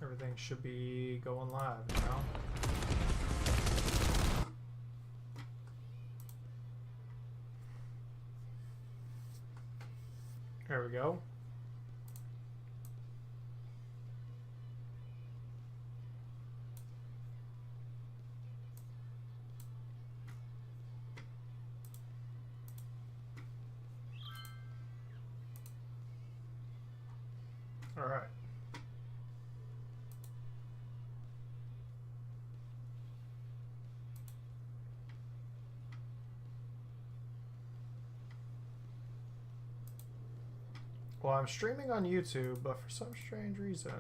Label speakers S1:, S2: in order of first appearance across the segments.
S1: Everything should be going live, you know? There we go. All right. Well, I'm streaming on YouTube, but for some strange reason...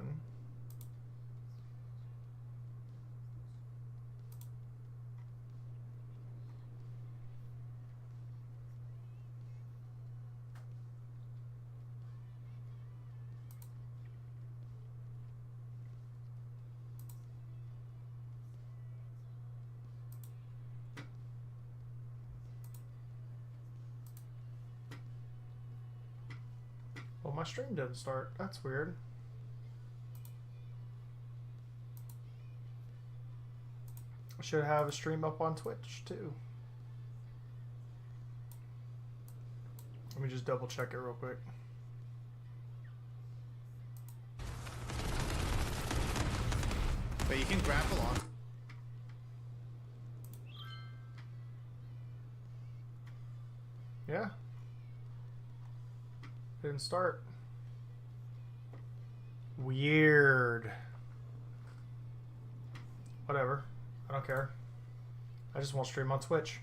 S1: Well, my stream didn't start. That's weird. I should have a stream up on Twitch, too. Let me just double check it real quick.
S2: But you can grapple on.
S1: Yeah. Didn't start. Weird. Whatever. I don't care. I just won't stream on Twitch.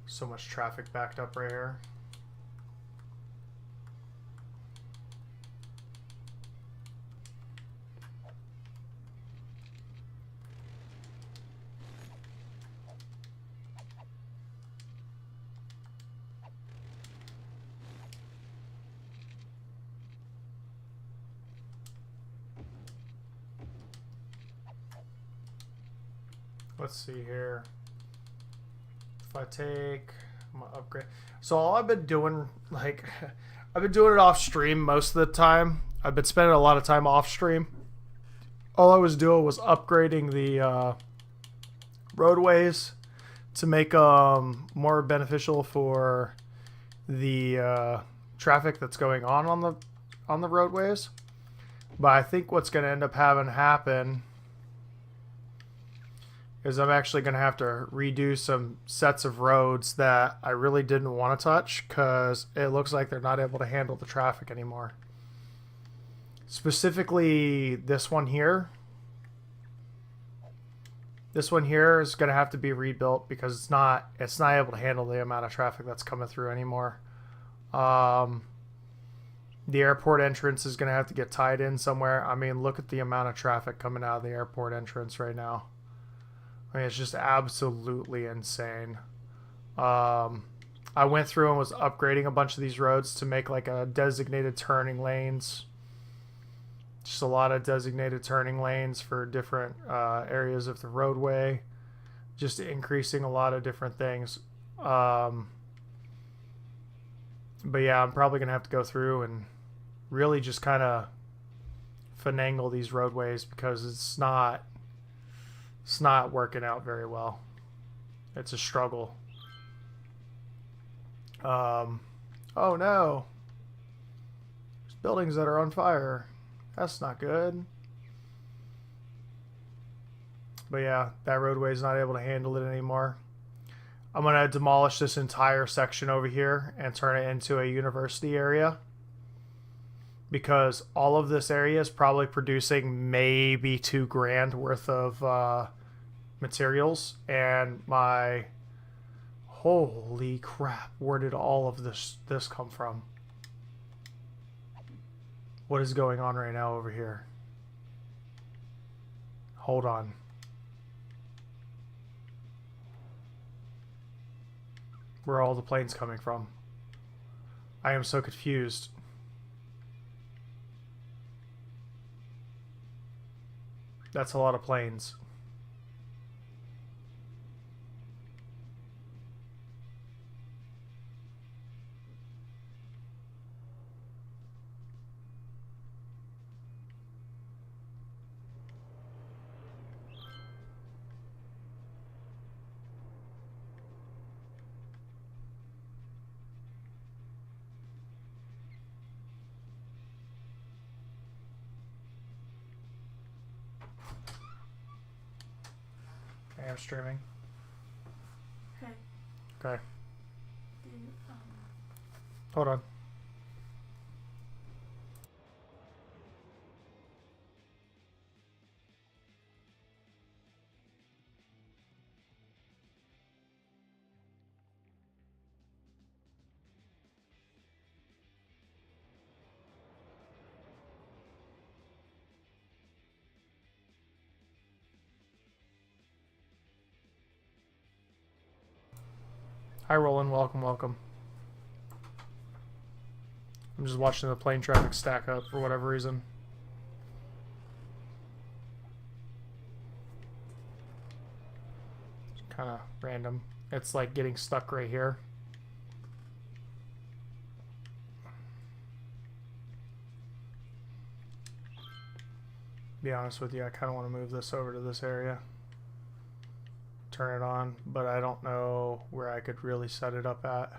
S1: So much traffic backed up right here. Let's see here. If I take my upgrade, so all I've been doing, like, I've been doing it off stream most of the time. I've been spending a lot of time off stream. All I was doing was upgrading the roadways to make more beneficial for the traffic that's going on the roadways. But I think what's going to end up having happen is I'm actually going to have to redo some sets of roads that I really didn't want to touch because it looks like they're not able to handle the traffic anymore. Specifically, this one here. This one here is going to have to be rebuilt because it's not able to handle the amount of traffic that's coming through anymore. The airport entrance is going to have to get tied in somewhere. I mean, look at the amount of traffic coming out of the airport entrance right now. I mean, it's just absolutely insane. I went through and was upgrading a bunch of these roads to make like a designated turning lanes. Just a lot of designated turning lanes for different areas of the roadway. Just increasing a lot of different things. But yeah, I'm probably going to have to go through and really just kind of finagle these roadways because it's not working out very well. It's a struggle. Oh no. There's buildings that are on fire. That's not good. But yeah, that roadway is not able to handle it anymore. I'm going to demolish this entire section over here and turn it into a university area. Because all of this area is probably producing maybe $2 grand worth of materials. And my... Holy crap, where did all of this come from? What is going on right now over here? Hold on. Where are all the planes coming from? I am so confused. That's a lot of planes. I am streaming.
S3: Okay.
S1: Okay.
S3: Do,
S1: Hold on. Hi, Roland. Welcome, welcome. I'm just watching the plane traffic stack up for whatever reason. Kind of random. It's like getting stuck right here. Be honest with you, I kind of want to move this over to this area. Turn it on, but I don't know where I could really set it up at.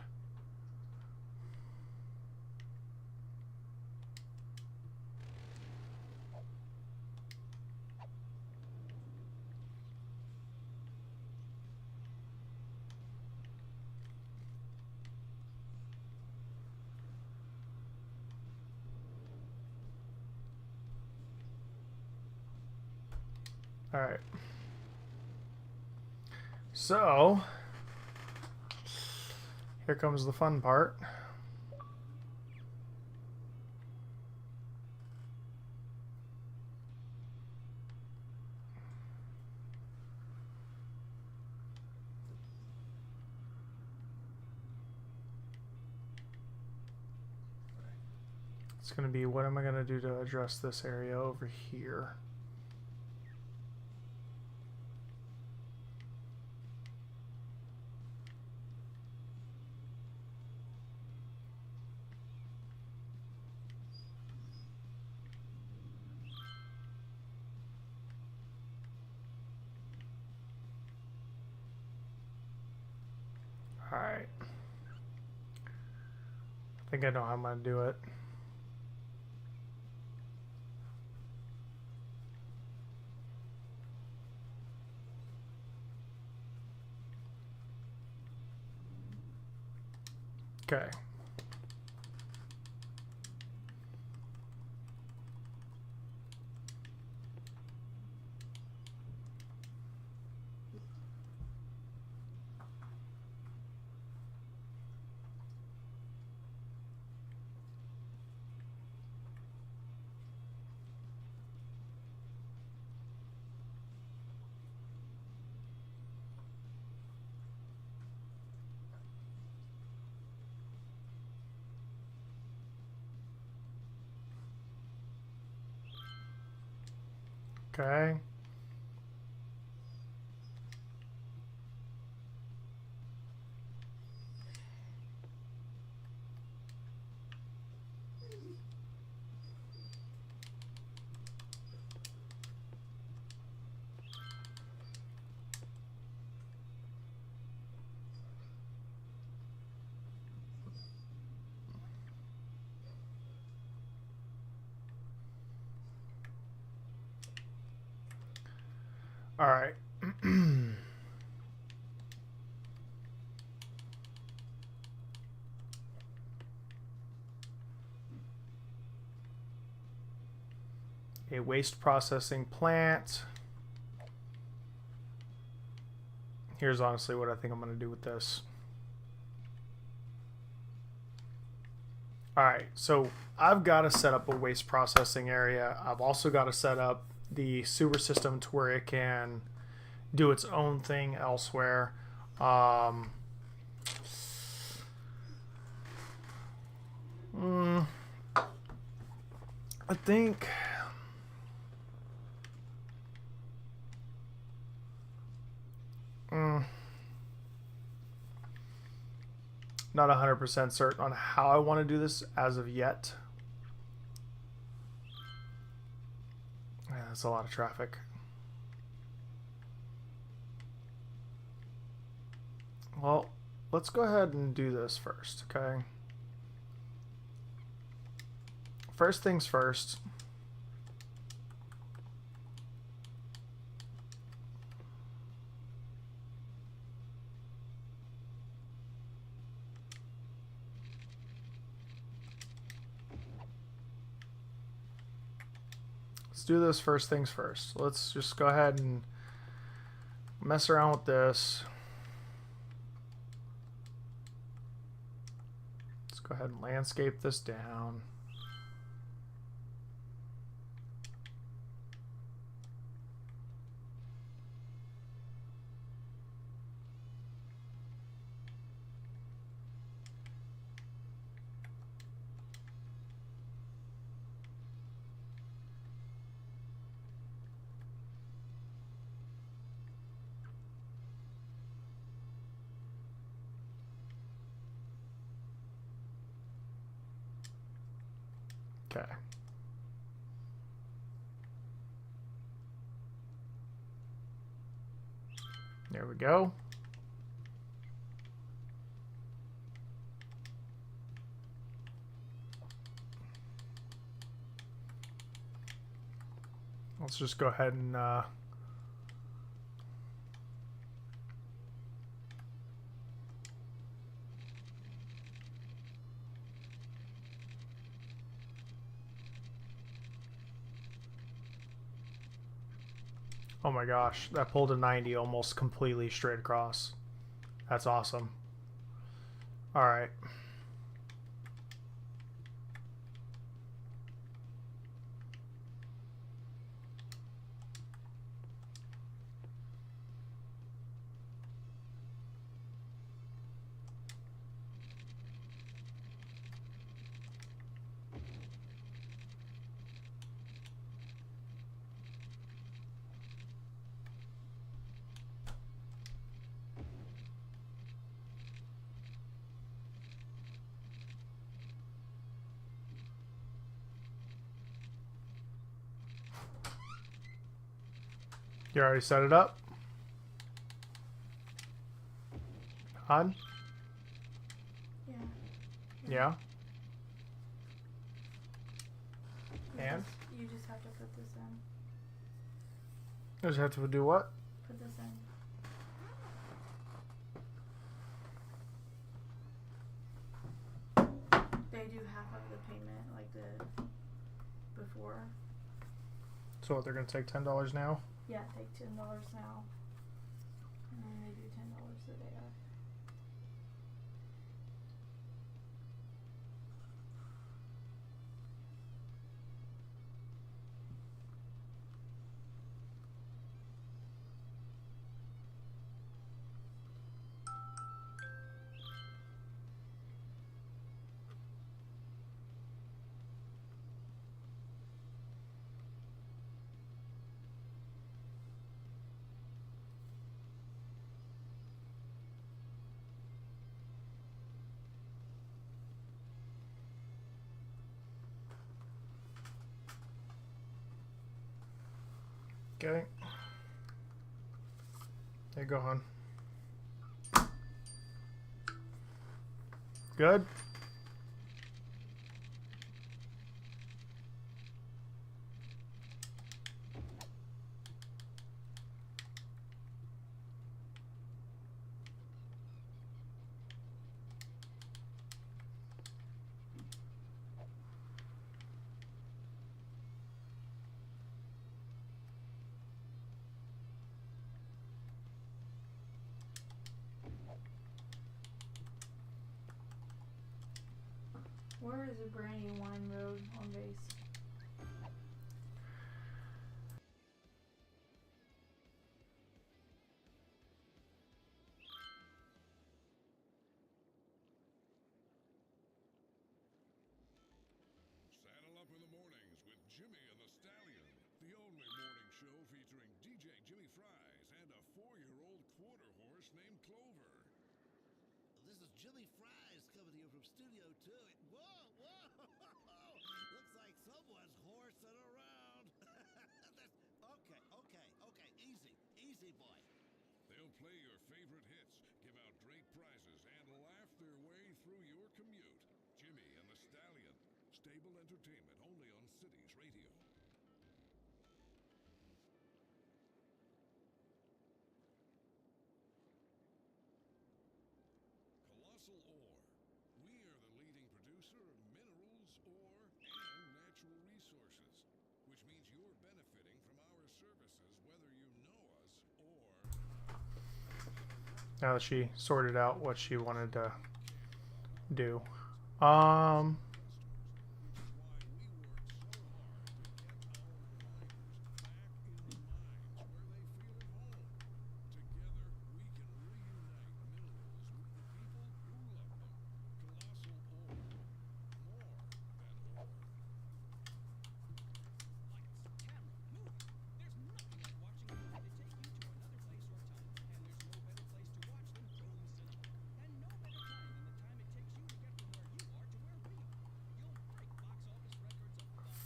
S1: All right. So, here comes the fun part. It's going to be, what am I going to do to address this area over here? Alright. I think I know how I'm going to do it. Okay. Okay. All right. A waste processing plant. Here's honestly what I think I'm going to do with this. All right, so I've got to set up a waste processing area. I've also got to set up the sewer system to where it can do its own thing elsewhere. I think not 100% certain on how I want to do this as of yet. Yeah, that's a lot of traffic. Well, let's go ahead and do this first, okay? First things first. Let's do this first things first. Let's just go ahead and mess around with this. Let's go ahead and landscape this down. Okay. There we go. Let's just go ahead and oh my gosh, that pulled a 90 almost completely straight across. That's awesome. All right. You already set it up? On?
S3: Yeah.
S1: Yeah.
S3: You
S1: And?
S3: you just have to put this in.
S1: Just have to do what?
S3: Put this in. They do half of the payment like the before.
S1: So what, they're gonna take $10 now?
S3: Yeah, take $10 now. And then they do $10 the day of.
S1: Okay. There you go, hon. Good?
S3: Where is a Brandy Wine Road on base?
S4: Saddle up in the mornings with Jimmy and the Stallion, the only morning show featuring DJ Jimmy Fries and a 4-year-old quarter horse named Clover.
S5: This is Jimmy Fries coming to you from Studio 2. Whoa, whoa! Looks like someone's horsing around. Okay. Easy, boy.
S4: They'll play your favorite hits, give out great prizes, and laugh their way through your commute. Jimmy and the Stallion. Stable entertainment only on Cities Radio. Colossal Ore. We are the leading producer of minerals, ore, and natural resources, which means your benefit services whether you know us or
S1: Now that she sorted out what she wanted to do.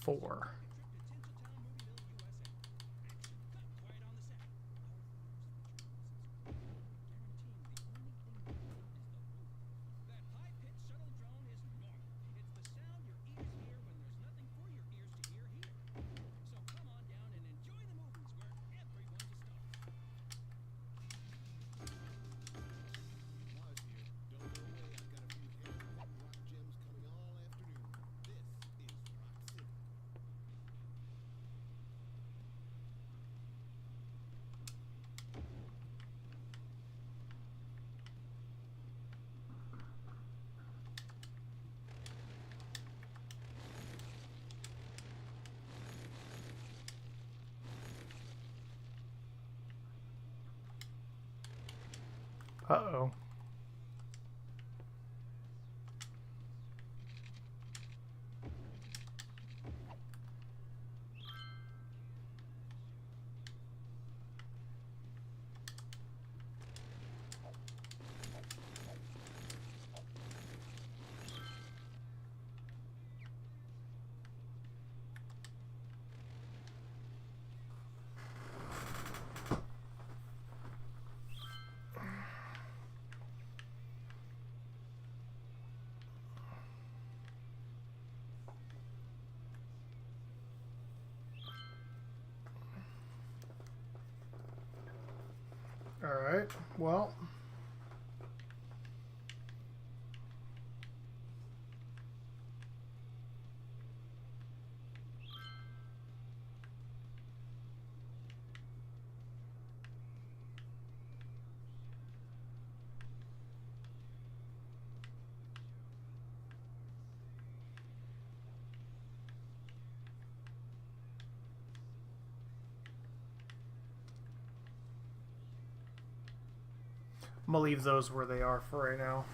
S1: Four. Uh-oh. All right. Well, I'm gonna leave those where they are for right now.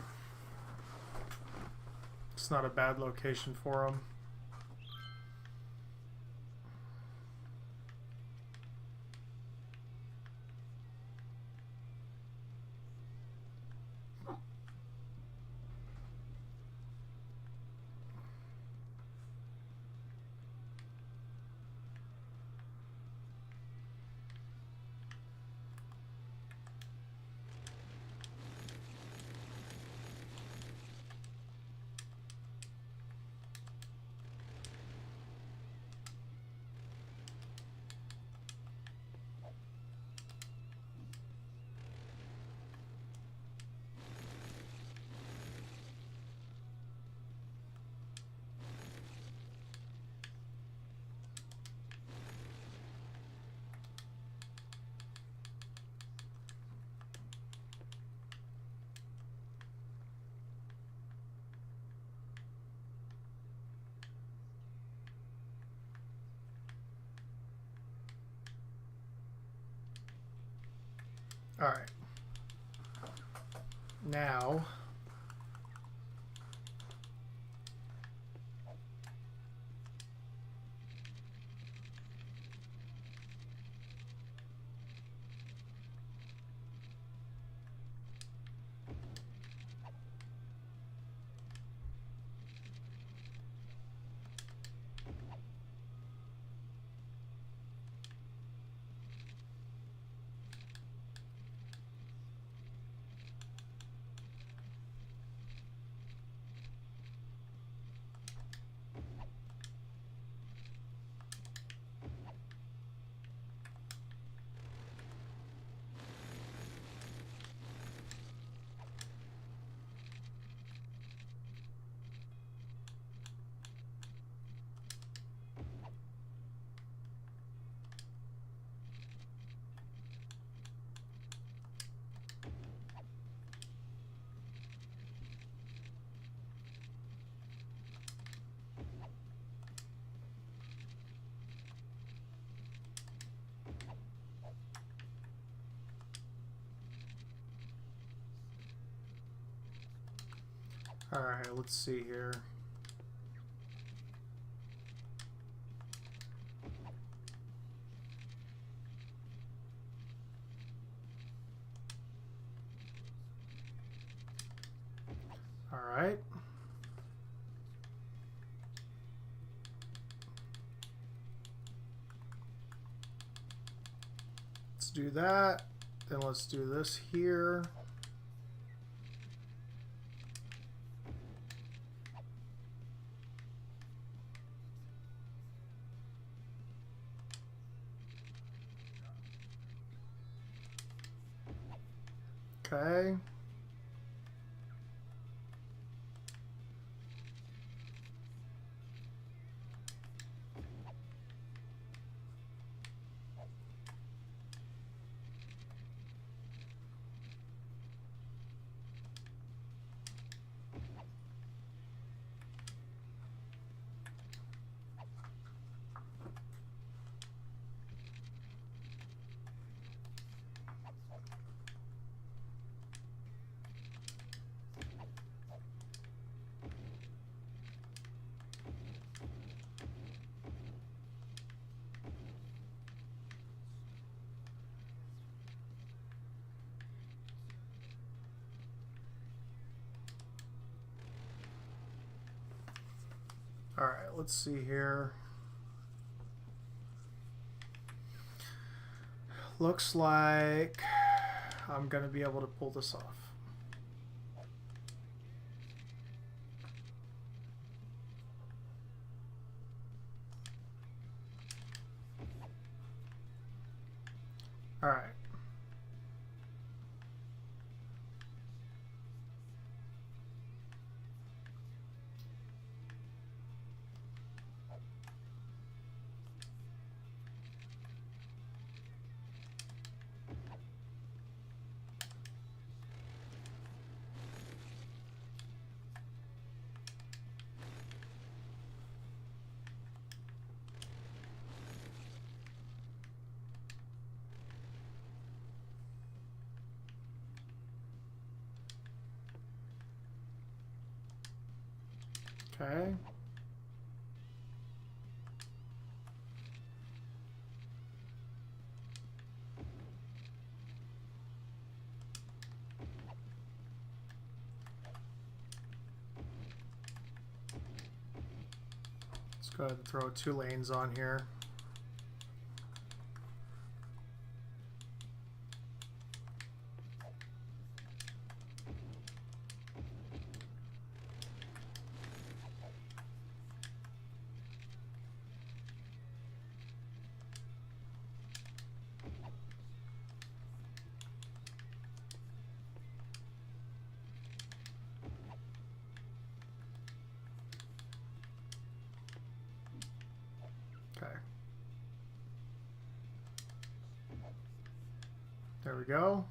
S1: It's not a bad location for them. All right. Now, Alright, let's see here. Alright. Let's do that. Then let's do this here. Okay. Alright, let's see here. Looks like I'm gonna be able to pull this off. Alright. Okay. Let's go ahead and throw 2 lanes on here. Okay. There we go.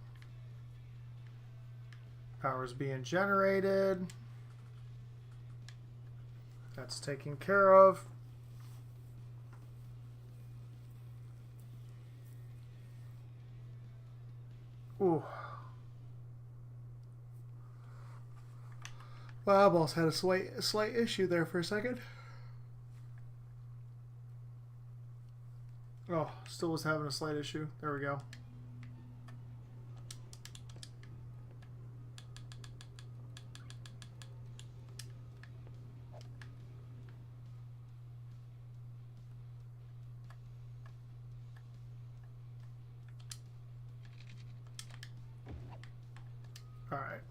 S1: Power's being generated. That's taken care of. Ooh. My eyeballs had a slight issue there for a second. Oh, still was having a slight issue. There we go. All right.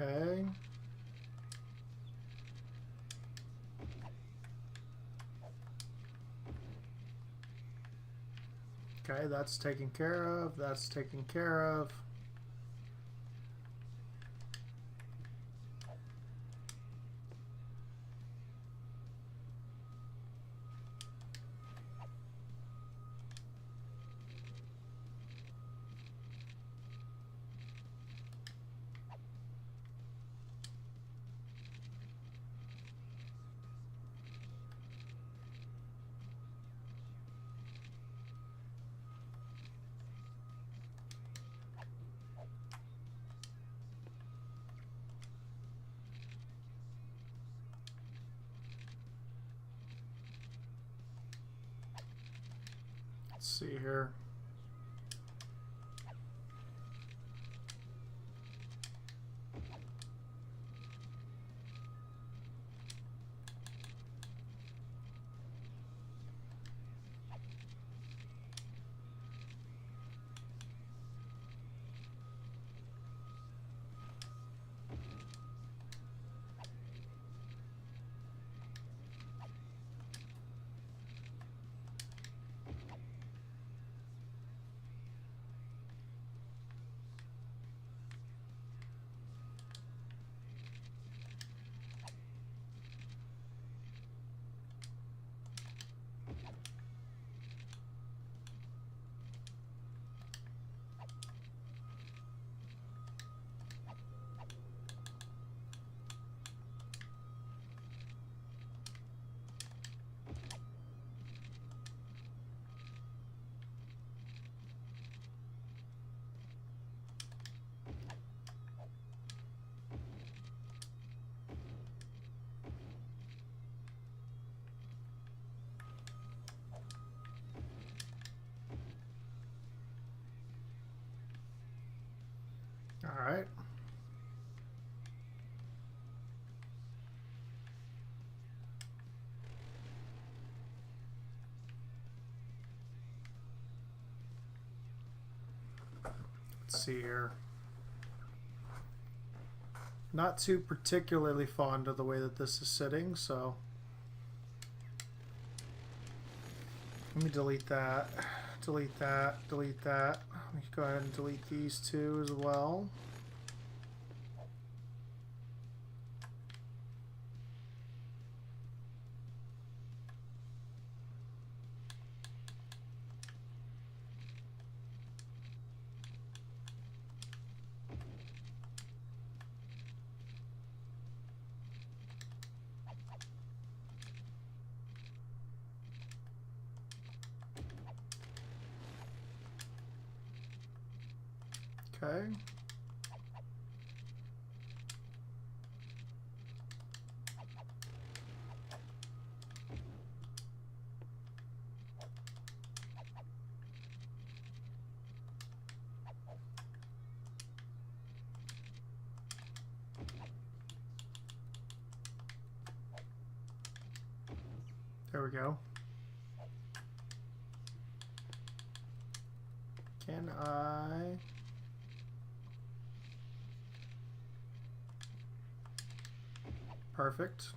S1: Okay. Okay, that's taken care of. That's taken care of. Let's see here. All right. Let's see here. Not too particularly fond of the way that this is sitting, so let me delete that. Delete that. Delete that. Let me go ahead and delete these two as well. Okay. There we go. Can I... Perfect.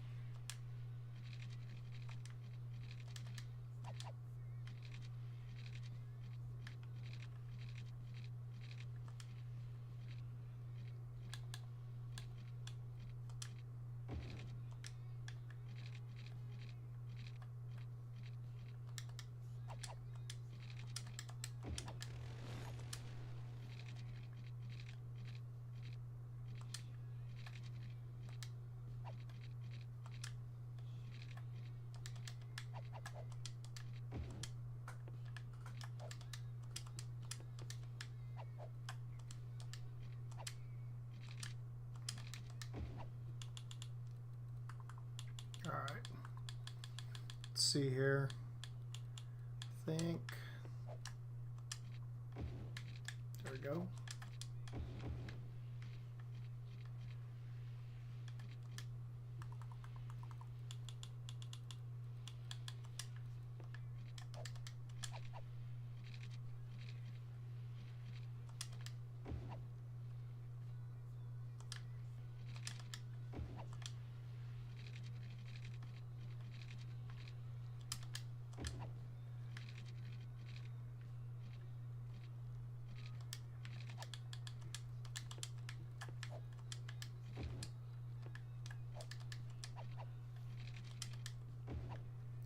S1: All right. Let's see here. I think. There we go.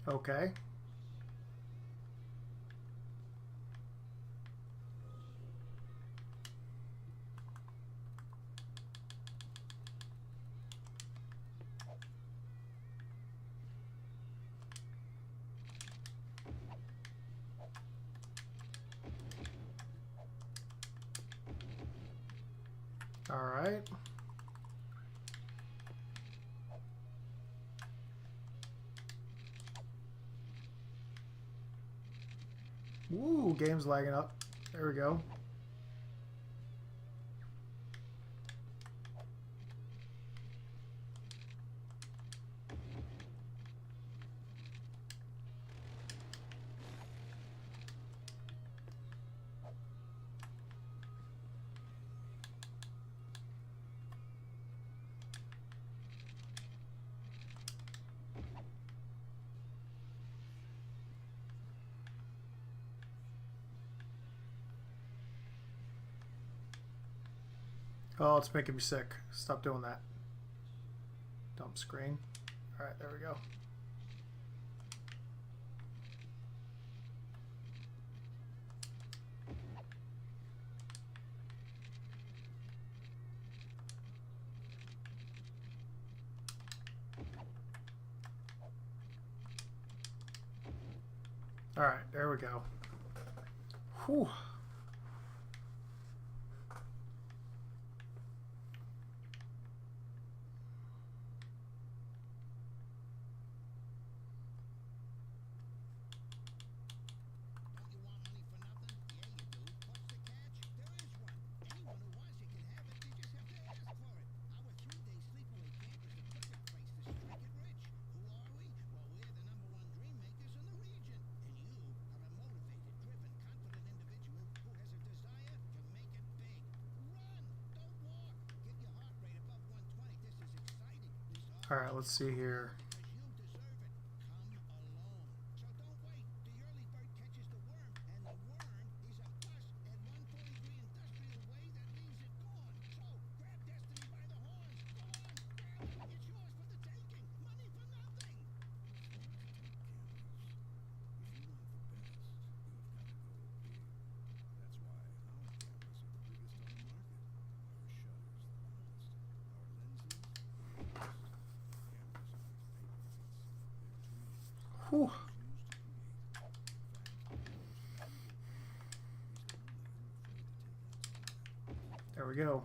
S1: Okay. All right. Woo, game's lagging up. There we go. Oh, it's making me sick. Stop doing that. Dump screen. All right, there we go. All right, there we go. Whew.
S5: Don't you want money for nothing? Yeah, you do. What's the catch? There is one. Anyone who wants it can have it. They just have to ask for it. Our 3-day sleepaway camp is the perfect place to strike it rich. Who are we? Well, we're the #1 dream makers in the region. And you are a motivated, driven, confident individual who has a desire to make it big. Run! Don't walk! Get your heart rate above 120. This is exciting. This
S1: All right, let's see here.
S5: because you deserve it. Come alone. So don't wait. The early bird catches the worm, and the worm is a bus at 143 Industrial Way that leaves at dawn. So grab destiny by the horns. Go on, grab it. It's yours for the taking. Money for nothing.
S1: Whew. There we go.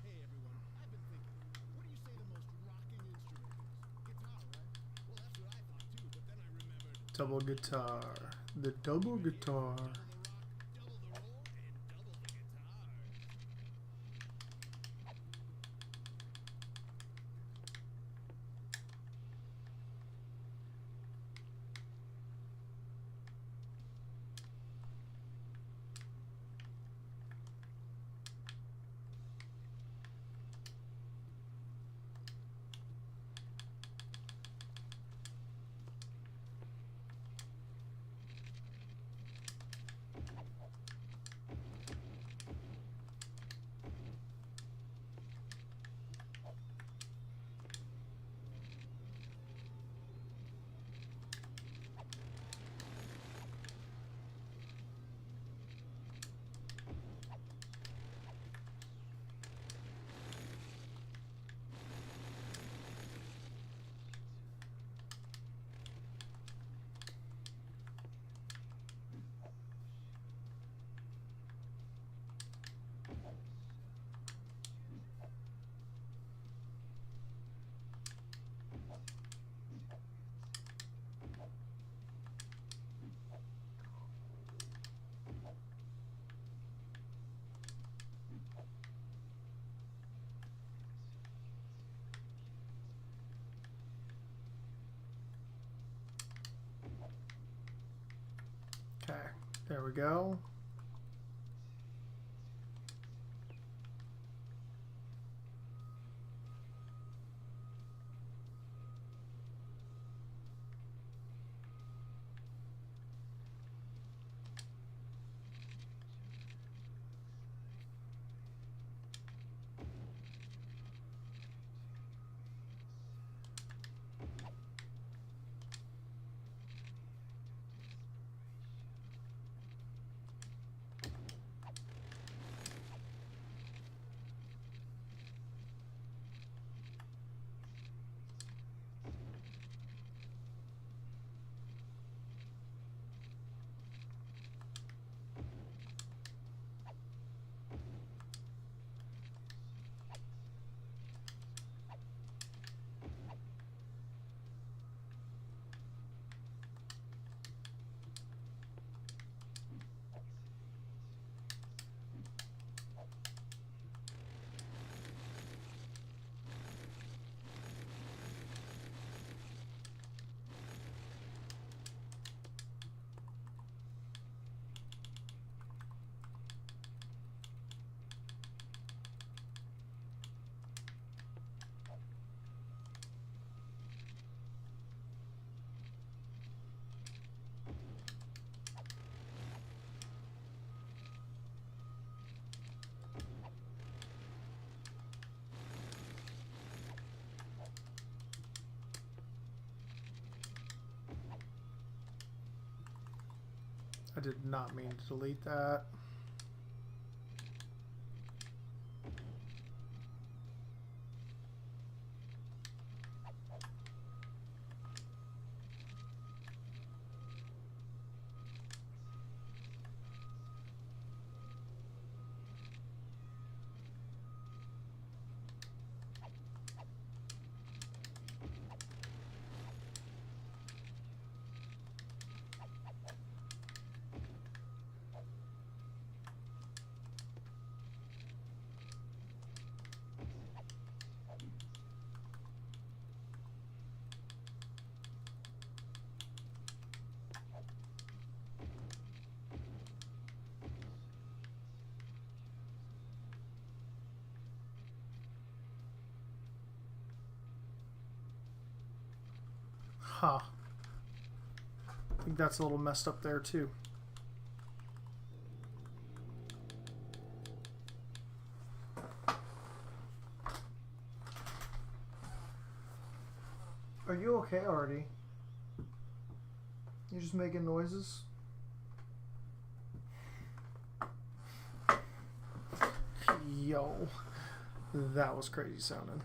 S5: Hey everyone, I've been thinking. What do you say the most rocking instrument is? Guitar, right? Well, that's what I thought too, but then I remembered
S1: Double guitar. The double guitar.
S5: double the rock, double the roll, and double the guitar.
S1: Okay, there we go. I did not mean to delete that. Huh. I think that's a little messed up there too. Are you okay already? You're just making noises? Yo, that was crazy sounding.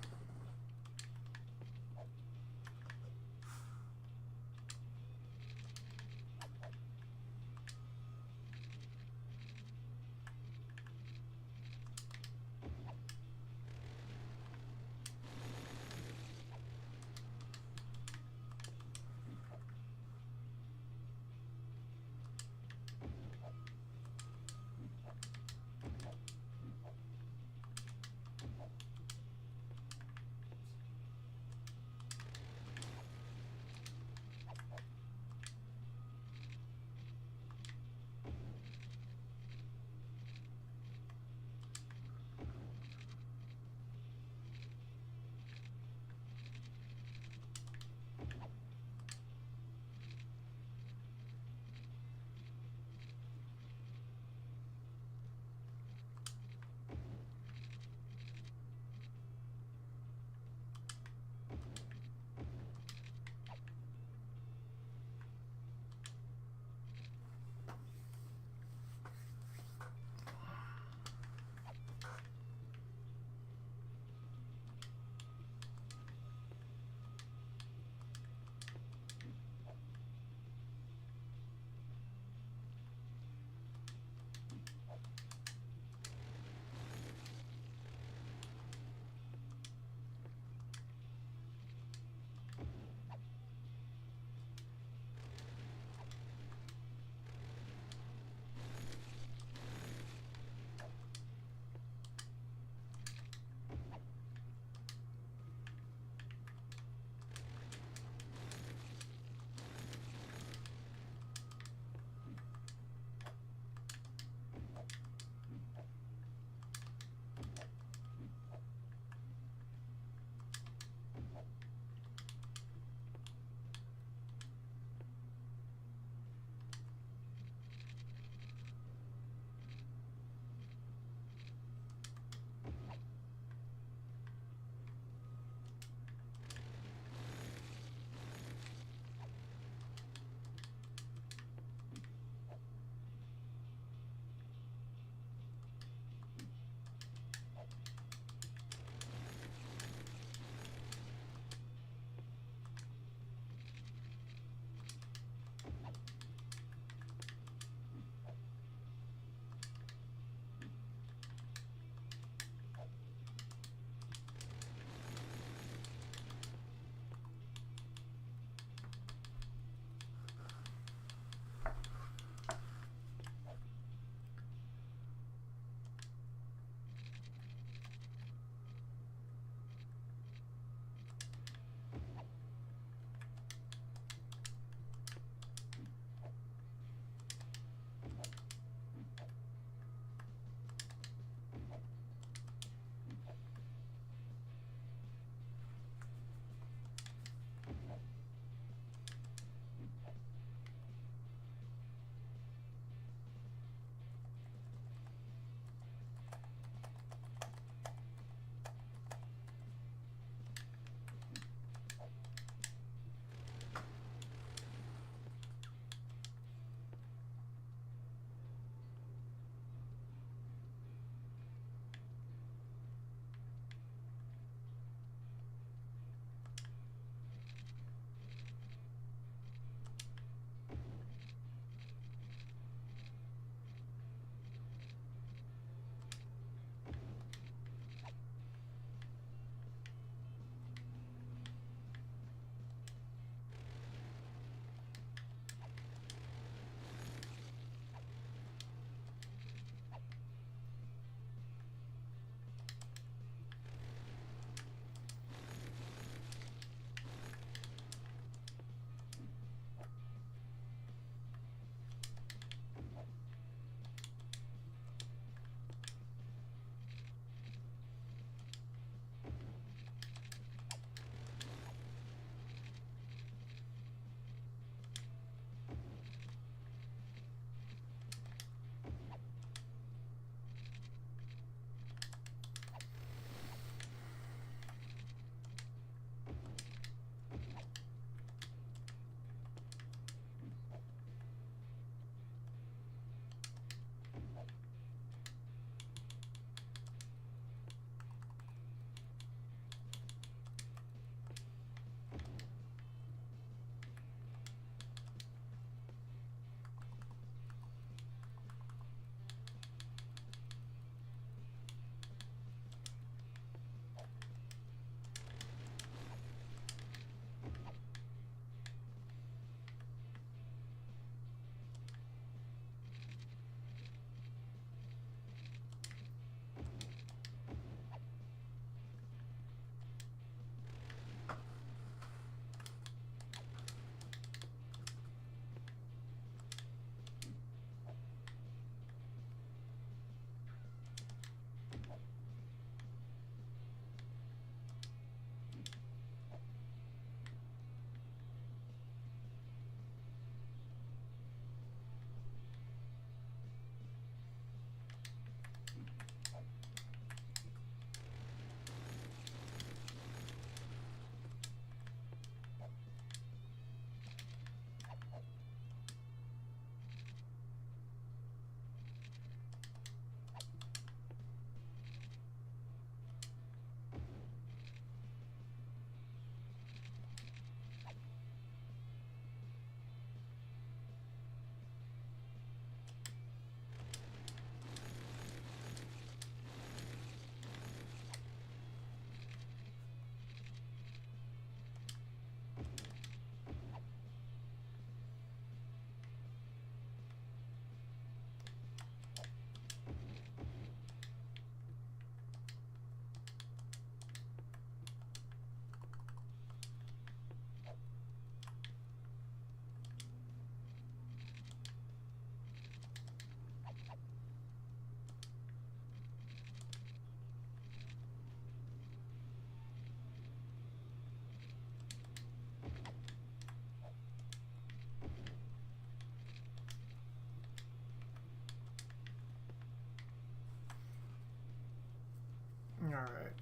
S1: All right.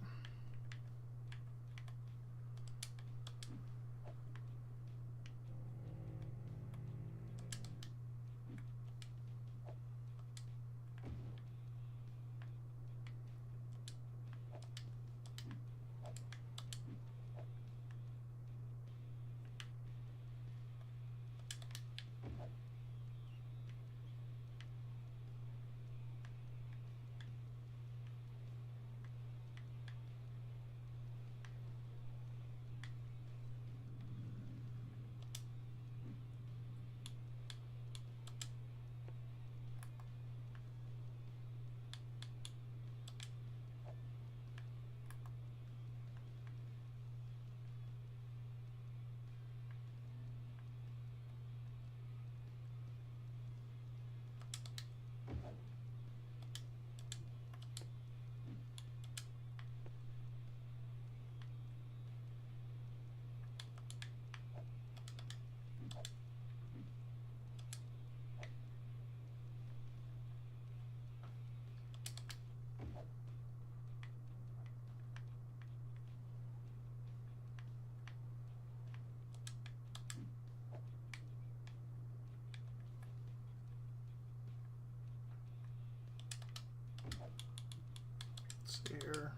S1: Let's see here.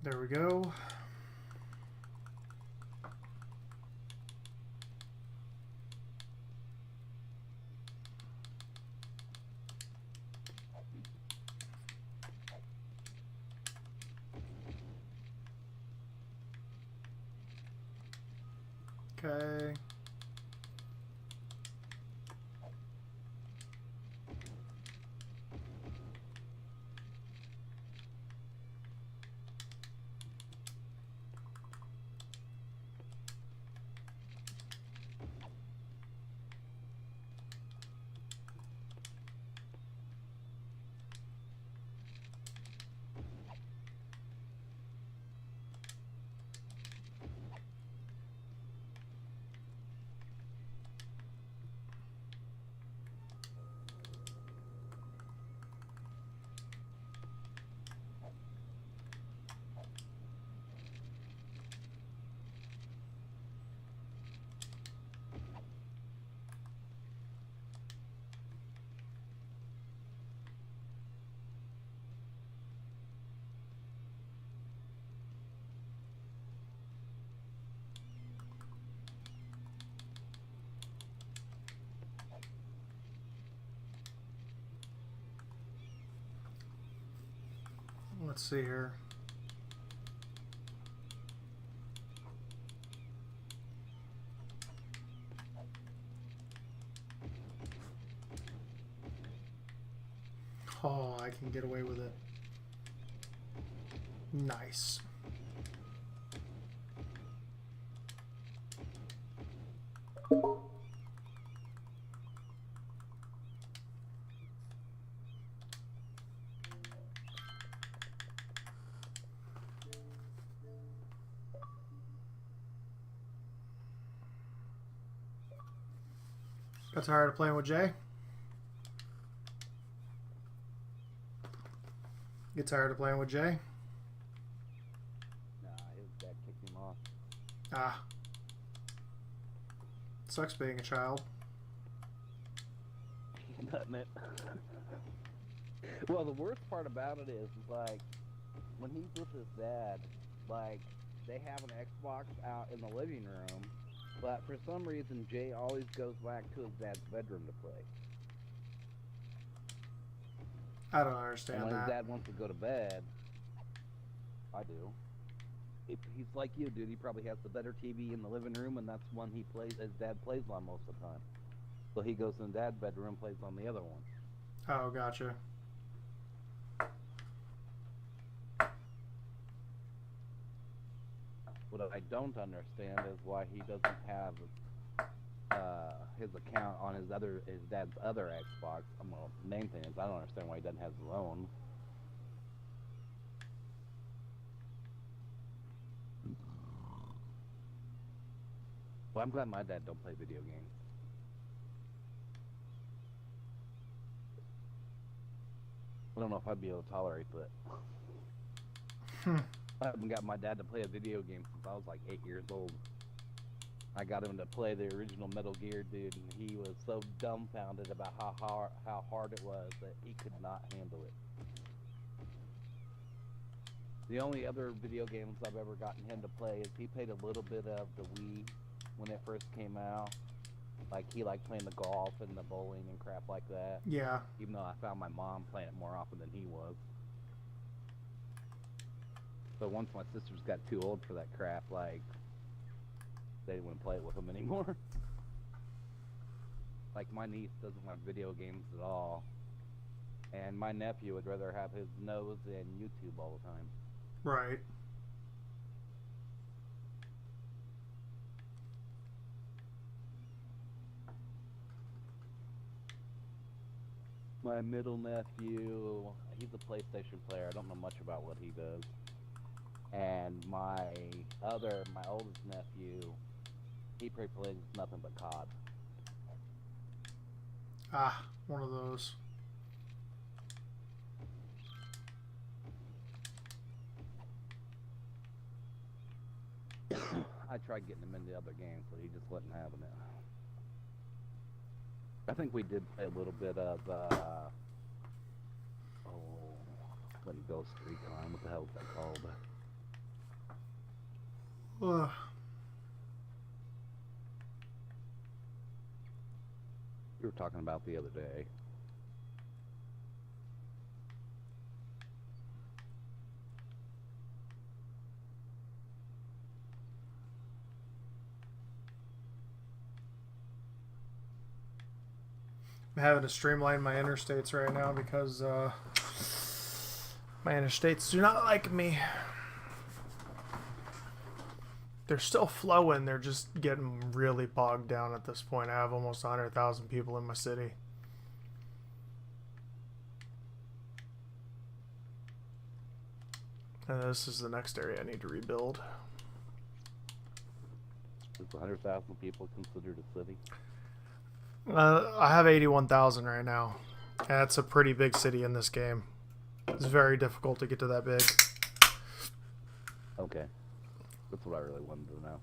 S1: There we go. Okay. Let's see here. Oh, I can get away with it. Nice. Got tired of playing with Jay? Get tired of playing with Jay?
S6: Nah, his dad kicked him off.
S1: Ah. Sucks being a child.
S6: Doesn't it? Well, the worst part about it is, like, when he's with his dad, like, they have an Xbox out in the living room, but for some reason, Jay always goes back to his dad's bedroom to play.
S1: I don't
S6: And
S1: understand
S6: when his
S1: that.
S6: dad wants to go to bed, I do. He's like you, dude. He probably has the better TV in the living room, and that's one his dad plays on most of the time. So he goes in dad's bedroom and plays on the other one.
S1: Oh, gotcha.
S6: What I don't understand is why he doesn't have his account on his dad's other Xbox. Well, main thing is I don't understand why he doesn't have his own. Well, I'm glad my dad don't play video games. I don't know if I'd be able to tolerate that. I haven't got my dad to play a video game since I was like 8 years old. I got him to play the original Metal Gear, dude, and he was so dumbfounded about how hard it was that he could not handle it. The only other video games I've ever gotten him to play is he played a little bit of the Wii when it first came out. Like, he liked playing the golf and the bowling and crap like that.
S1: Yeah.
S6: Even though I found my mom playing it more often than he was. But once my sisters got too old for that crap, like, they didn't want to play it with them anymore. Like, my niece doesn't like video games at all. And my nephew would rather have his nose in YouTube all the time.
S1: Right.
S6: My middle nephew, he's a PlayStation player. I don't know much about what he does. And my oldest nephew, he plays nothing but COD.
S1: Ah, one of those.
S6: I tried getting him into other games, but he just wasn't having it. I think we did play a little bit of, wasn't Ghost Recon, what the hell was that called?
S1: Ugh.
S6: We were talking about the other day.
S1: I'm having to streamline my interstates right now because my interstates do not like me. They're still flowing. They're just getting really bogged down at this point. I have almost 100,000 people in my city. And this is the next area I need to rebuild.
S6: Is 100,000 people considered a city?
S1: I have 81,000 right now. And that's a pretty big city in this game. It's very difficult to get to that big.
S6: Okay. That's what I really wanted to know.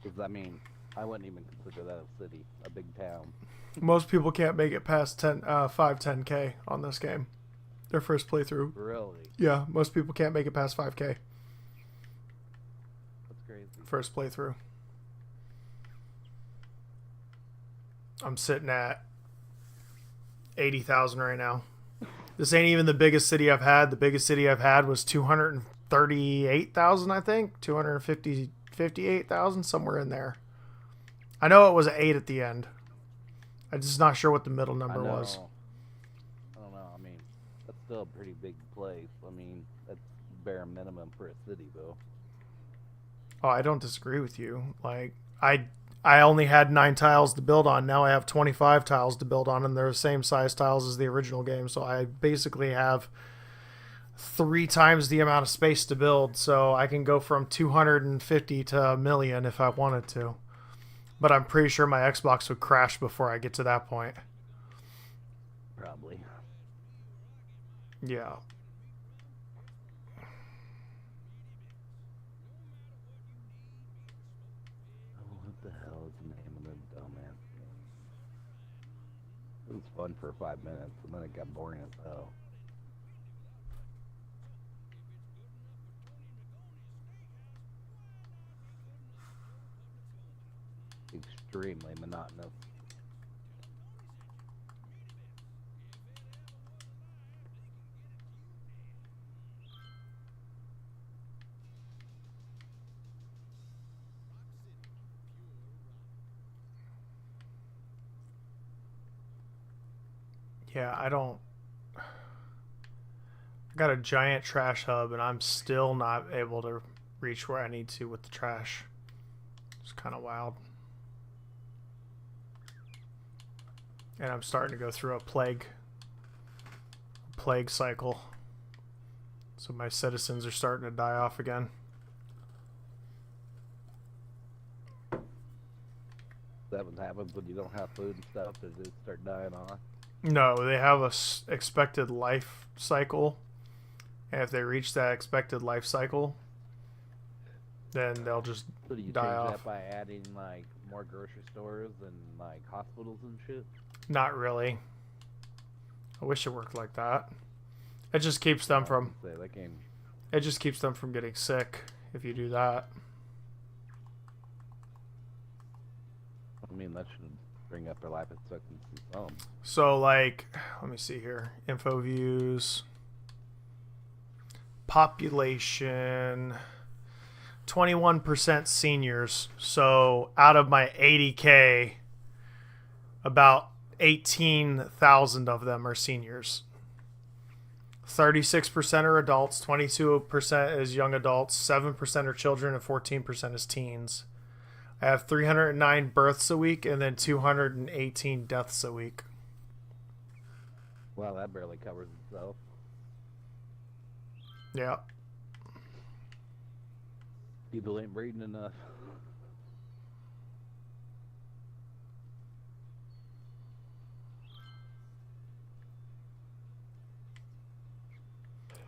S6: Because, I mean, I wouldn't even consider that a city, a big town.
S1: Most people can't make it past 510K on this game. Their first playthrough.
S6: Really?
S1: Yeah, most people can't make it past 5K.
S6: That's crazy.
S1: First playthrough. I'm sitting at 80,000 right now. This ain't even the biggest city I've had. The biggest city I've had was 238,000, I think. 258,000, somewhere in there. I know it was an 8 at the end. I'm just not sure what the middle number was.
S6: I don't know. I mean, that's still a pretty big place. I mean, that's bare minimum for a city, though.
S1: Oh, I don't disagree with you. Like, I only had 9 tiles to build on. Now I have 25 tiles to build on, and they're the same size tiles as the original game. So I basically have 3 times the amount of space to build. So I can go from 250 to 1,000,000 if I wanted to. But I'm pretty sure my Xbox would crash before I get to that point.
S6: Probably.
S1: Yeah.
S6: What the hell is the name of the dumbass game? It was fun for 5 minutes, and then it got boring as hell. Extremely monotonous.
S1: Yeah, I got a giant trash hub, and I'm still not able to reach where I need to with the trash. It's kind of wild. And I'm starting to go through a plague cycle. So my citizens are starting to die off again.
S6: That what happens when you don't have food and stuff, they just start dying off.
S1: No, they have a expected life cycle, and if they reach that expected life cycle, then they'll just
S6: So do you
S1: die
S6: change
S1: off.
S6: that by adding like more grocery stores and like hospitals and shit?
S1: Not really. I wish it worked like that. It just keeps them from.
S6: Say that game.
S1: It just keeps them from getting sick if you do that.
S6: I mean, that should bring up their life expectancy some.
S1: So, like, let me see here. Info views. Population. 21% seniors. So, out of my 80K, about 18,000 of them are seniors. 36% are adults, 22% is young adults, 7% are children, and 14% is teens. I have 309 births a week and then 218 deaths a week.
S6: Wow, that barely covers itself.
S1: Yeah.
S6: People ain't breeding enough.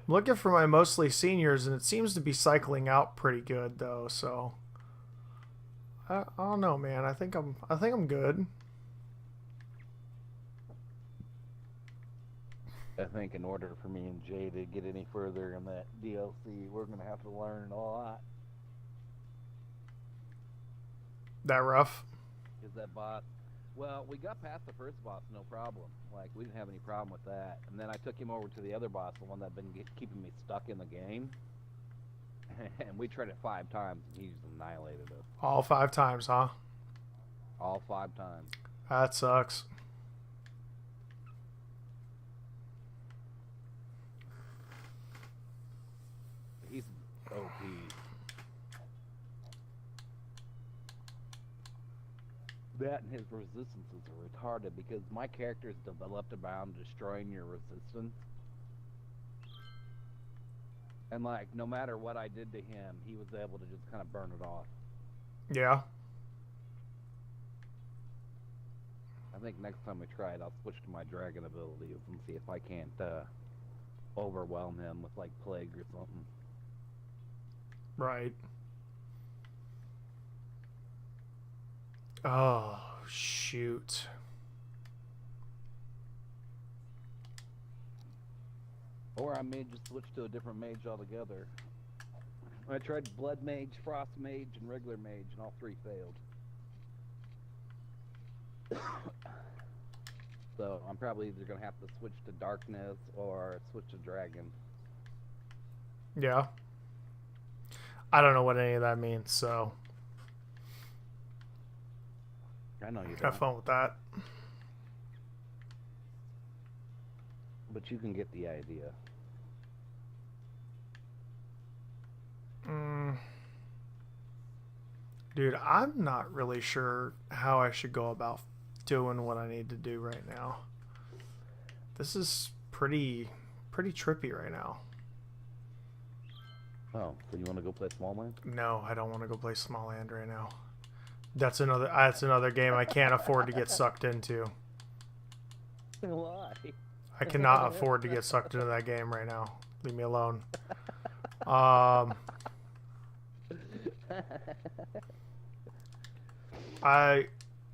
S1: I'm looking for my mostly seniors, and it seems to be cycling out pretty good though. So I don't know, man. I think I'm good.
S6: I think in order for me and Jay to get any further in that DLC, we're gonna have to learn a lot.
S1: That rough?
S6: Is that boss? Well, we got past the first boss, no problem. Like, we didn't have any problem with that. And then I took him over to the other boss, the one that been keeping me stuck in the game. And we tried it 5 times, and he just annihilated us.
S1: All 5 times, huh?
S6: All 5 times.
S1: That sucks.
S6: He's OP. That and his resistances are retarded because my character's developed around destroying your resistance. And like, no matter what I did to him, he was able to just kind of burn it off.
S1: Yeah.
S6: I think next time we try it, I'll switch to my dragon abilities and see if I can't overwhelm him with like plague or something.
S1: Right. Oh, shoot.
S6: Or I may just switch to a different mage altogether. I tried blood mage, frost mage, and regular mage, and all 3 failed. So I'm probably either gonna have to switch to darkness or switch to dragon.
S1: Yeah. I don't know what any of that means, so
S6: I know you
S1: have
S6: don't,
S1: fun with that.
S6: but you can get the idea.
S1: Dude, I'm not really sure how I should go about doing what I need to do right now. This is pretty trippy right now.
S6: Oh, so you want to go play Small Land?
S1: No, I don't want to go play Small Land right now. That's another game I can't afford to get sucked into.
S6: Why?
S1: I cannot afford to get sucked into that game right now. Leave me alone.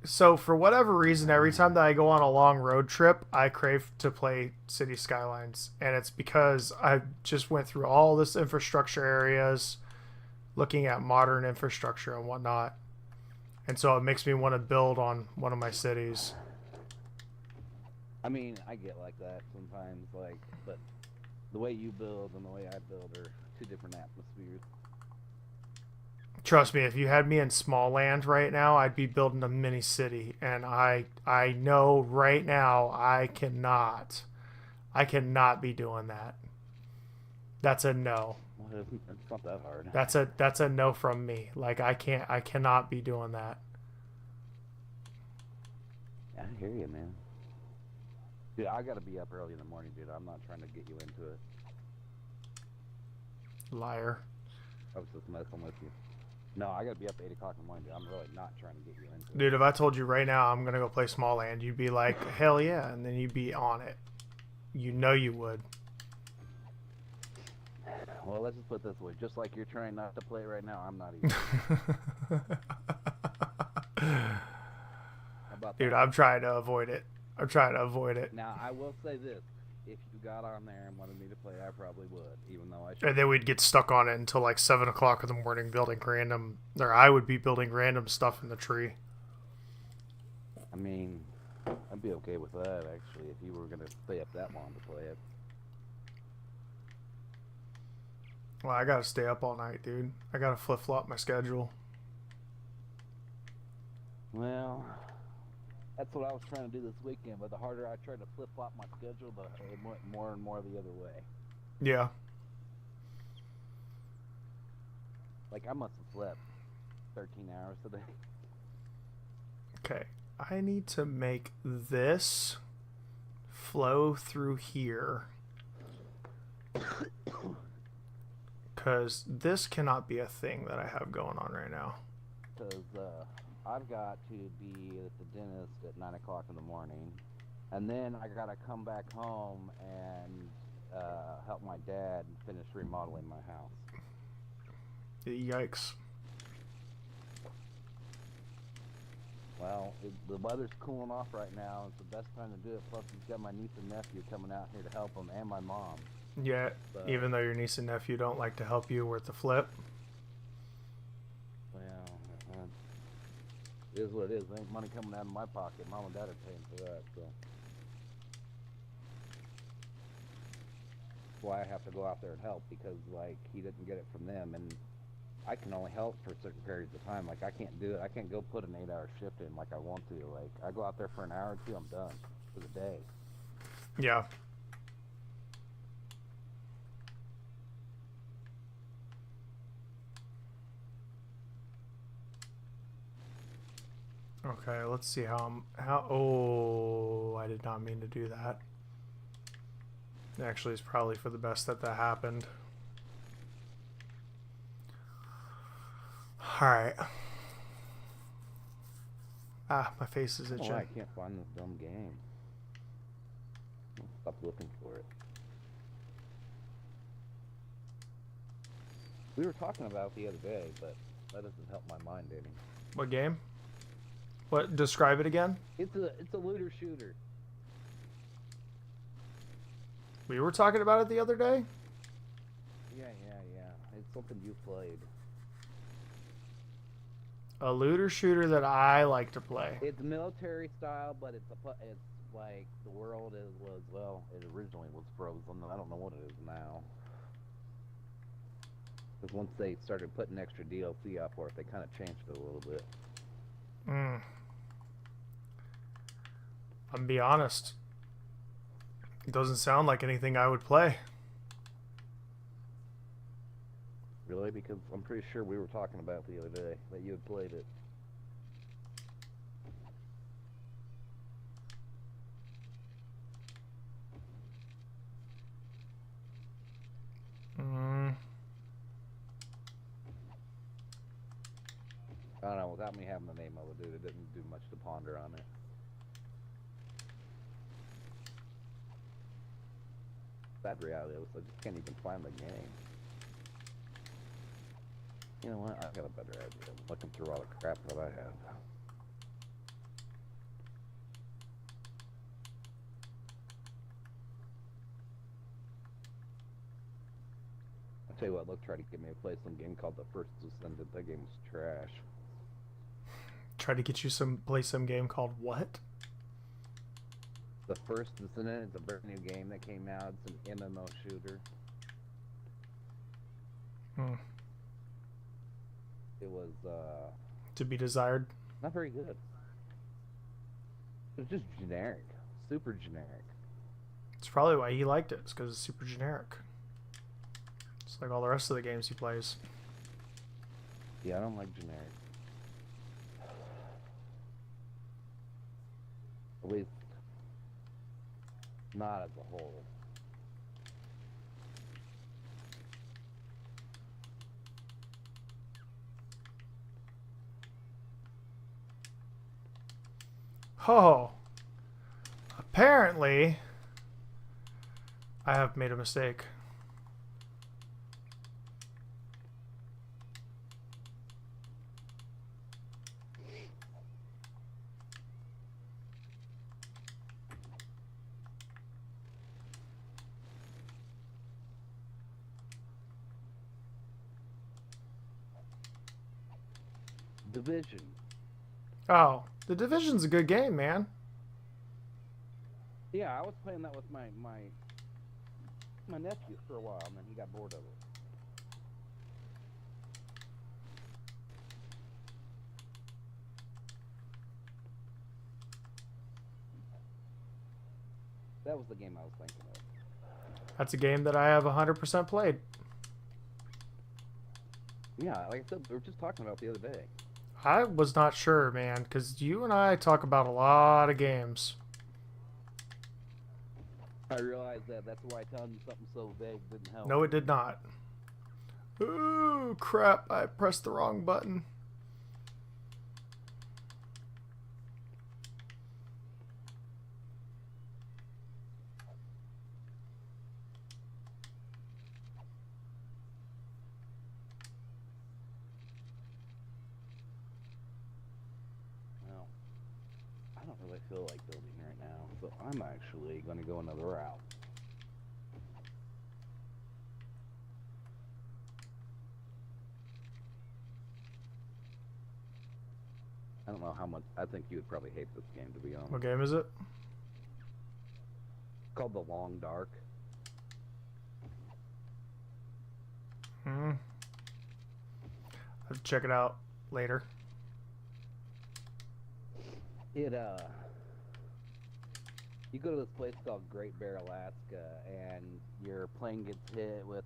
S1: So for whatever reason, every time that I go on a long road trip, I crave to play City Skylines, and it's because I just went through all this infrastructure areas, looking at modern infrastructure and whatnot, and so it makes me want to build on one of my cities.
S6: I mean, I get like that sometimes, like, but the way you build and the way I build are 2 different atmospheres.
S1: Trust me, if you had me in Small Land right now, I'd be building a mini city, and I know right now I cannot be doing that. That's a no.
S6: Well, it's not that hard.
S1: That's a no from me. Like I cannot be doing that.
S6: I hear you, man. Dude, I gotta be up early in the morning, dude. I'm not trying to get you into it.
S1: Liar.
S6: I was just messing with you. No, I gotta be up at 8 o'clock in the morning, dude. I'm really not trying to get you into it.
S1: Dude, if I told you right now I'm gonna go play Small Land, you'd be like, hell yeah, and then you'd be on it. You know you would.
S6: Well, let's just put it this way. Just like you're trying not to play right now, I'm not even. How about
S1: Dude,
S6: that?
S1: I'm trying to avoid it. I'm trying to avoid it.
S6: Now, I will say this. If you got on there and wanted me to play, I probably would, even though I should.
S1: And then we'd get stuck on it until like 7 o'clock in the morning building random, or I would be building random stuff in the tree.
S6: I mean, I'd be okay with that, actually, if you were going to stay up that long to play it.
S1: Well, I gotta stay up all night, dude. I gotta flip-flop my schedule.
S6: Well, that's what I was trying to do this weekend, but the harder I tried to flip-flop my schedule, the it went more and more the other way.
S1: Yeah.
S6: Like, I must have slept 13 hours today.
S1: Okay. I need to make this flow through here. Because this cannot be a thing that I have going on right now.
S6: Because I've got to be at the dentist at 9 o'clock in the morning, and then I got to come back home and help my dad finish remodeling my house.
S1: Yikes.
S6: Well, the weather's cooling off right now. It's the best time to do it. Plus, he's got my niece and nephew coming out here to help him, and my mom.
S1: Yeah,
S6: So,
S1: even though your niece and nephew don't like to help you with the flip.
S6: well, it is what it is. There ain't money coming out of my pocket. Mom and dad are paying for that, so. That's why I have to go out there and help, because, like, he didn't get it from them, and I can only help for certain periods of time. Like, I can't do it. I can't go put an 8-hour shift in like I want to. Like, I go out there for an hour or two, I'm done for the day.
S1: Yeah. Okay, let's see how oh, I did not mean to do that. Actually, it's probably for the best that that happened. Alright. Ah, my face is
S6: I don't know
S1: itching.
S6: why I can't find this dumb game. I'll stop looking for it. We were talking about it the other day, but that doesn't help my mind any.
S1: What game? What? Describe it again?
S6: It's a looter shooter.
S1: We were talking about it the other day?
S6: Yeah. It's something you played.
S1: A looter shooter that I like to play.
S6: It's military style, but it's like the world was well. It originally was frozen. I don't know what it is now. Because once they started putting extra DLC out for it, they kind of changed it a little bit.
S1: I'm gonna be honest. It doesn't sound like anything I would play.
S6: Really? Because I'm pretty sure we were talking about it the other day that you had played it. I don't know. Without me having the name of it, dude, it didn't do much to ponder on it. Sad reality is I just can't even find the game. You know what? I've got a better idea. I'm looking through all the crap that I have. I'll tell you what, look, try to get me to play some game called The First Descendant. That game was trash.
S1: Try to get you play some game called what?
S6: The First Descendant is a brand new game that came out. It's an MMO shooter. It was,
S1: To be desired.
S6: not very good. It was just generic. Super generic.
S1: It's probably why he liked it. It's because it's super generic. It's like all the rest of the games he plays.
S6: Yeah, I don't like generic. At least, not as a whole.
S1: Oh. Apparently, I have made a mistake.
S6: Division.
S1: Oh, The Division's a good game, man.
S6: Yeah, I was playing that with my nephew for a while, and then he got bored of it. That was the game I was thinking of.
S1: That's a game that I have 100% played.
S6: Yeah, like I said, we were just talking about it the other day.
S1: I was not sure, man, because you and I talk about a lot of games.
S6: I realized that. That's why telling you something so vague didn't help.
S1: No, it did not. Ooh, crap. I pressed the wrong button.
S6: Well, I don't really feel like building right now, so I'm actually going to go another route. I don't know how much. I think you would probably hate this game, to be honest.
S1: What game is it?
S6: It's called The Long Dark.
S1: I'll check it out later.
S6: It you go to this place called Great Bear, Alaska, and your plane gets hit with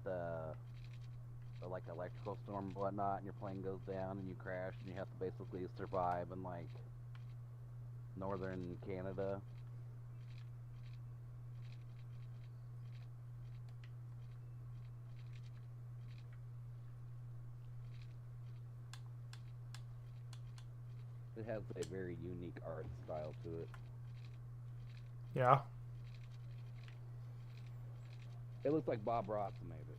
S6: like electrical storm and whatnot, and your plane goes down and you crash, and you have to basically survive in like northern Canada. It has a very unique art style to it.
S1: Yeah.
S6: It looks like Bob Ross made it.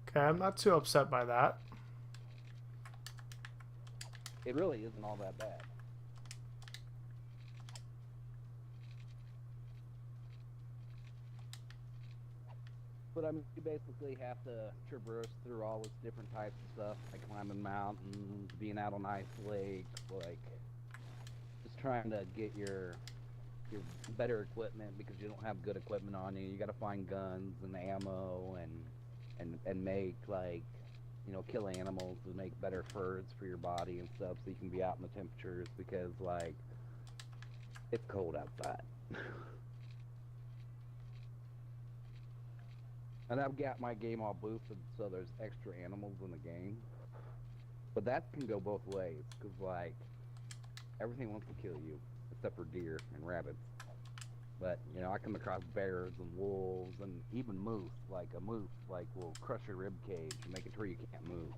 S1: Okay, I'm not too upset by that.
S6: It really isn't all that bad. But I mean, you basically have to traverse through all this different types of stuff, like climbing mountains, being out on ice lakes, like just trying to get your better equipment because you don't have good equipment on you. You got to find guns and ammo and make like kill animals to make better furs for your body and stuff, so you can be out in the temperatures because like it's cold outside. And I've got my game all boosted so there's extra animals in the game. But that can go both ways, because, like, everything wants to kill you, except for deer and rabbits. But, I come across bears and wolves and even moose. Like, a moose, like, will crush your rib cage and make it to where you can't move.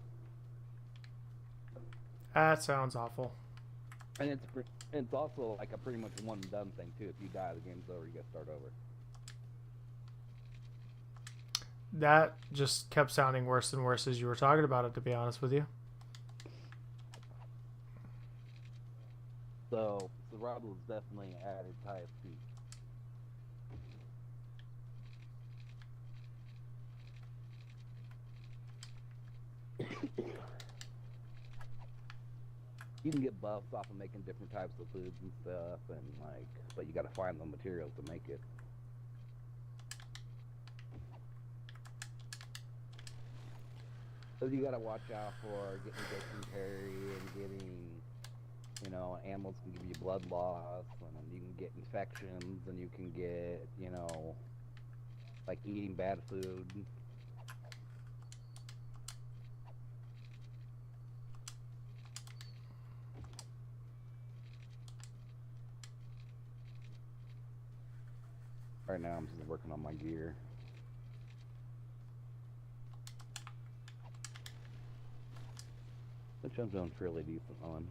S1: That sounds awful.
S6: And it's also, like, a pretty much one-and-done thing, too. If you die, the game's over, you gotta start over.
S1: That just kept sounding worse and worse as you were talking about it, to be honest with you.
S6: So, survival is definitely at its highest peak. You can get buffs off of making different types of foods and stuff, and like, but you gotta find the materials to make it. So you gotta watch out for getting dysentery and getting, animals can give you blood loss, and you can get infections, and you can get, like eating bad food. Right now I'm just working on my gear. Which I'm doing fairly decent on.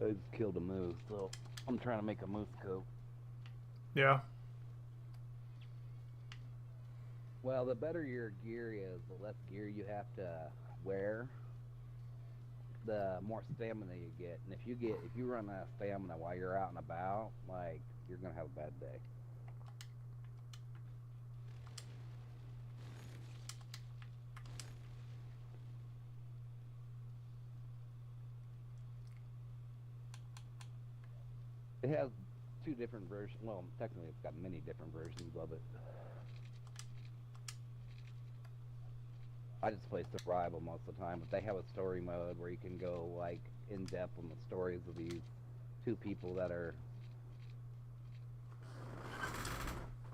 S6: I just killed a moose, so I'm trying to make a moose coat.
S1: Yeah.
S6: Well, the better your gear is, the less gear you have to wear, the more stamina you get. And if you run out of stamina while you're out and about, like, you're gonna have a bad day. It has two different versions. Well, technically, it's got many different versions of it. I just play survival most of the time, but they have a story mode where you can go like in depth on the stories of these two people that are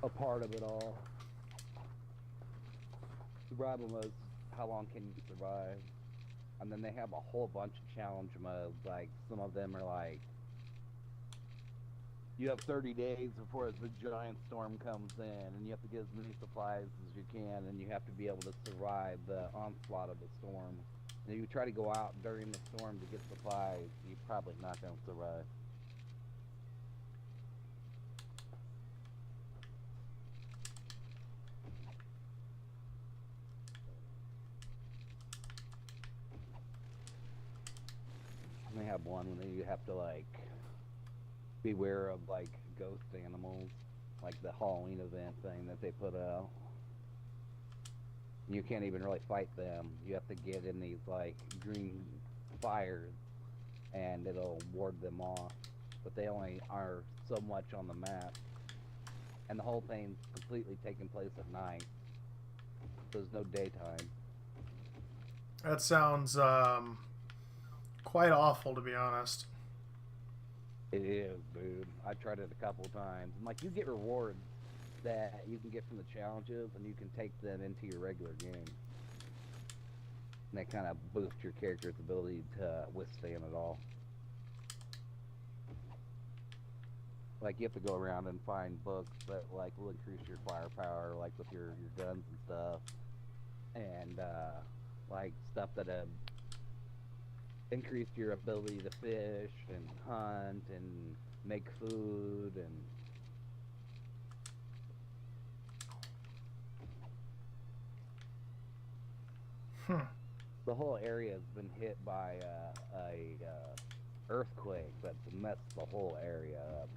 S6: a part of it all. Survival modes, how long can you survive? And then they have a whole bunch of challenge modes. Like some of them are like, you have 30 days before the giant storm comes in, and you have to get as many supplies as you can, and you have to be able to survive the onslaught of the storm. And if you try to go out during the storm to get supplies, you're probably not going to survive. And they have one when you have to like beware of like ghost animals, like the Halloween event thing that they put out. You can't even really fight them. You have to get in these like green fires and it'll ward them off. But they only are so much on the map. And the whole thing's completely taking place at night. So there's no daytime.
S1: That sounds quite awful, to be honest.
S6: It is, dude. I tried it a couple times. And like you get rewards that you can get from the challenges and you can take them into your regular game. And they kind of boost your character's ability to withstand it all. Like you have to go around and find books that like will increase your firepower, like with your guns and stuff. And like stuff that increase your ability to fish and hunt and make food and the whole area has been hit by a earthquake that's messed the whole area up.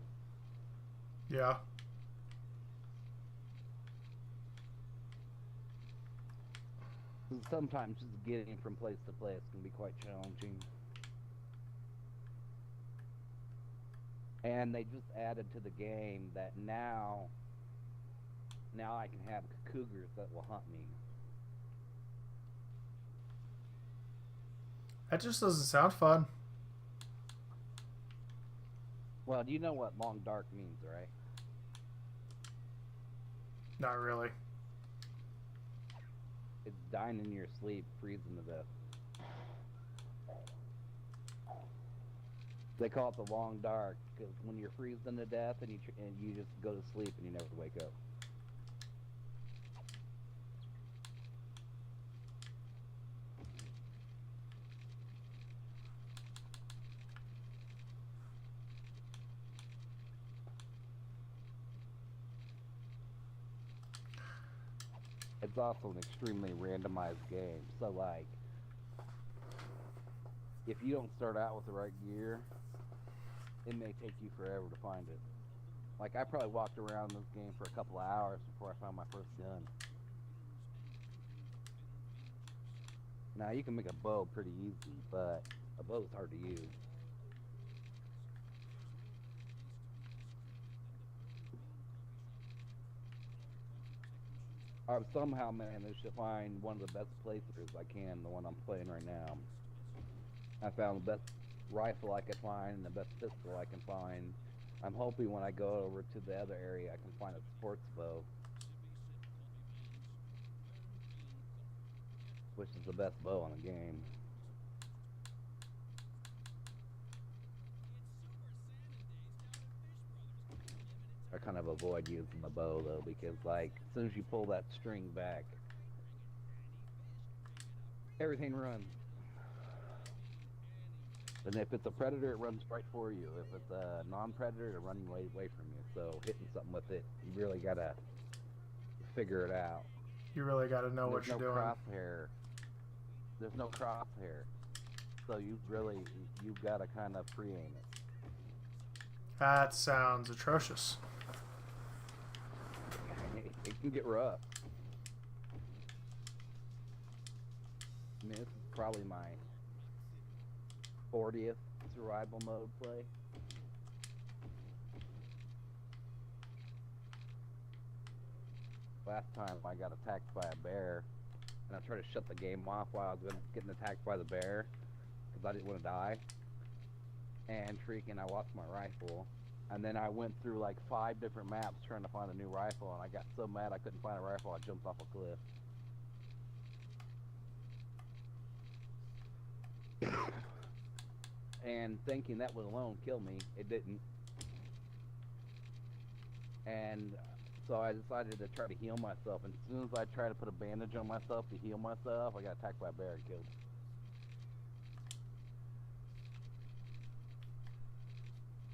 S1: Yeah.
S6: Sometimes just getting from place to place can be quite challenging. And they just added to the game that now I can have cougars that will hunt me.
S1: That just doesn't sound fun.
S6: Well, do you know what long dark means, right?
S1: Not really.
S6: It's dying in your sleep, freezing to death. They call it the long dark because when you're freezing to death and you just go to sleep and you never wake up. It's also an extremely randomized game. So like, if you don't start out with the right gear, it may take you forever to find it. Like I probably walked around this game for a couple of hours before I found my first gun. Now you can make a bow pretty easy, but a bow's hard to use. I've somehow managed to find one of the best playthroughs I can, the one I'm playing right now. I found the best rifle I could find and the best pistol I can find. I'm hoping when I go over to the other area I can find a sports bow, which is the best bow in the game. I kind of avoid using the bow though, because like as soon as you pull that string back, everything runs. And if it's a predator, it runs right for you. If it's a non-predator, it'll run way away from you. So hitting something with it, you really gotta figure it out.
S1: You really got to know what
S6: There's
S1: you're
S6: no
S1: doing.
S6: crosshair. There's no crosshair. So you gotta kind of pre-aim it.
S1: That sounds atrocious.
S6: It can get rough. I mean, this is probably my 40th survival mode play. Last time I got attacked by a bear, and I tried to shut the game off while I was getting attacked by the bear, because I didn't want to die. And freaking, I lost my rifle. And then I went through like 5 different maps trying to find a new rifle, and I got so mad I couldn't find a rifle, I jumped off a cliff. And thinking that would alone kill me, it didn't. And so I decided to try to heal myself, and as soon as I tried to put a bandage on myself to heal myself, I got attacked by a bear and killed.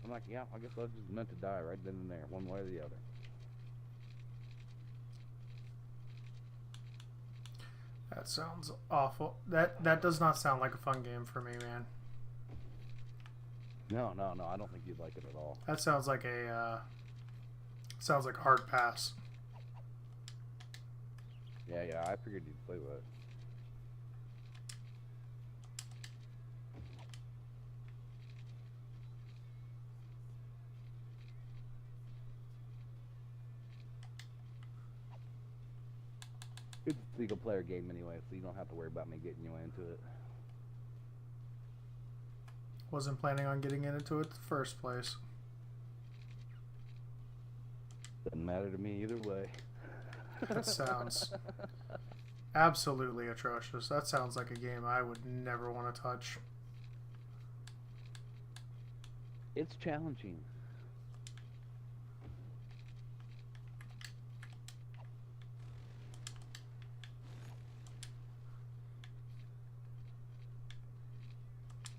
S6: I'm like, yeah, I guess I was just meant to die right then and there, one way or the other.
S1: That sounds awful. That does not sound like a fun game for me, man.
S6: No, I don't think you'd like it at all.
S1: That sounds like a hard pass.
S6: Yeah, I figured you'd play with it. It's a single player game anyway, so you don't have to worry about me getting you into it.
S1: Wasn't planning on getting into it in the first place.
S6: Doesn't matter to me either way.
S1: That sounds absolutely atrocious. That sounds like a game I would never want to touch.
S6: It's challenging.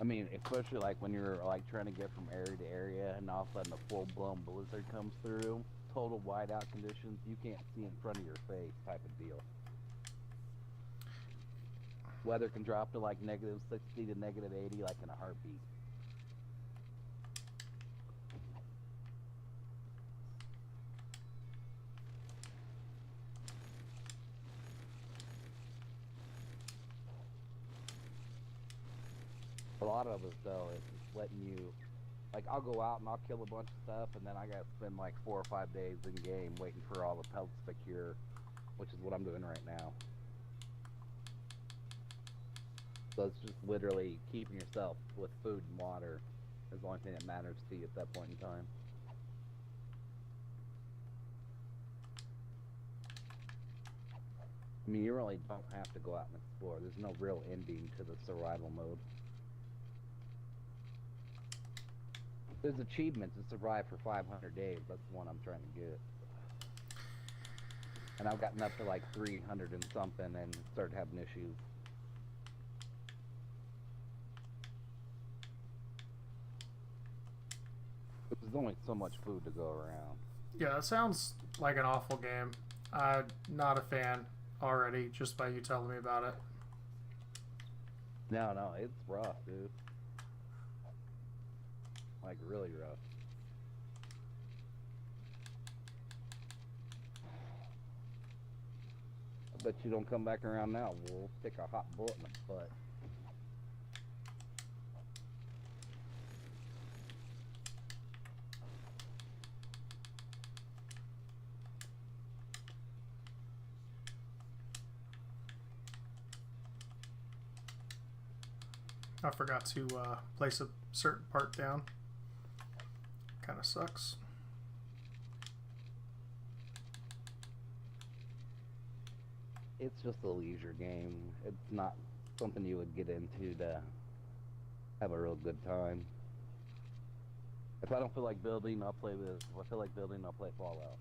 S6: I mean, especially like when you're like trying to get from area to area and all of a sudden a full-blown blizzard comes through, total whiteout conditions, you can't see in front of your face type of deal. Weather can drop to like -60 to -80 like in a heartbeat. A lot of it though, it's just letting you, like I'll go out and I'll kill a bunch of stuff and then I gotta spend like 4 or 5 days in game waiting for all the pelts to cure, which is what I'm doing right now. So it's just literally keeping yourself with food and water is the only thing that matters to you at that point in time. I mean, you really don't have to go out and explore. There's no real ending to the survival mode. There's achievements to survive for 500 days. That's the one I'm trying to get. And I've gotten up to like 300 and something and started having issues. There's only so much food to go around.
S1: Yeah, that sounds like an awful game. I'm not a fan already, just by you telling me about it.
S6: No, it's rough, dude. Like, really rough. I bet you don't come back around now. We'll stick a hot bullet in the butt.
S1: I forgot to place a certain part down. Kind of sucks.
S6: It's just a leisure game. It's not something you would get into to have a real good time. If I don't feel like building, I'll play this. If I feel like building, I'll play Fallout.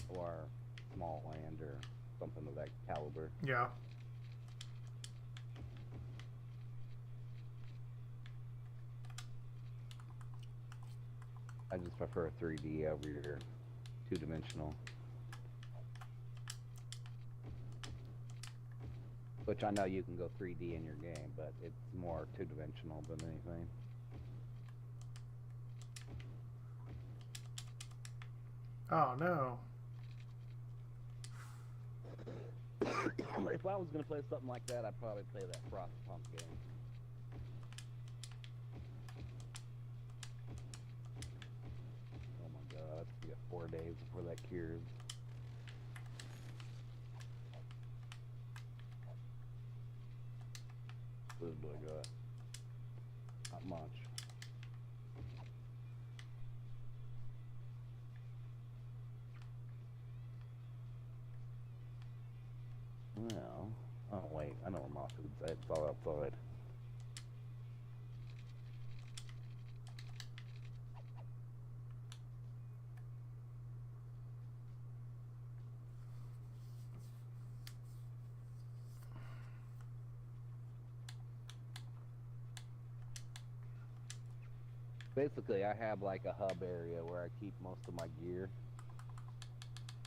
S6: Or Small Land or something of that caliber.
S1: Yeah.
S6: I just prefer 3D over your two-dimensional. Which I know you can go 3D in your game, but it's more two-dimensional than anything.
S1: Oh no.
S6: If I was gonna play something like that, I'd probably play that Frostpunk game. Oh my god, it's gonna be 4 days before that cures. What do I got? Not much. Well, oh wait, I know where my food's at. It's all outside. Basically, I have like a hub area where I keep most of my gear.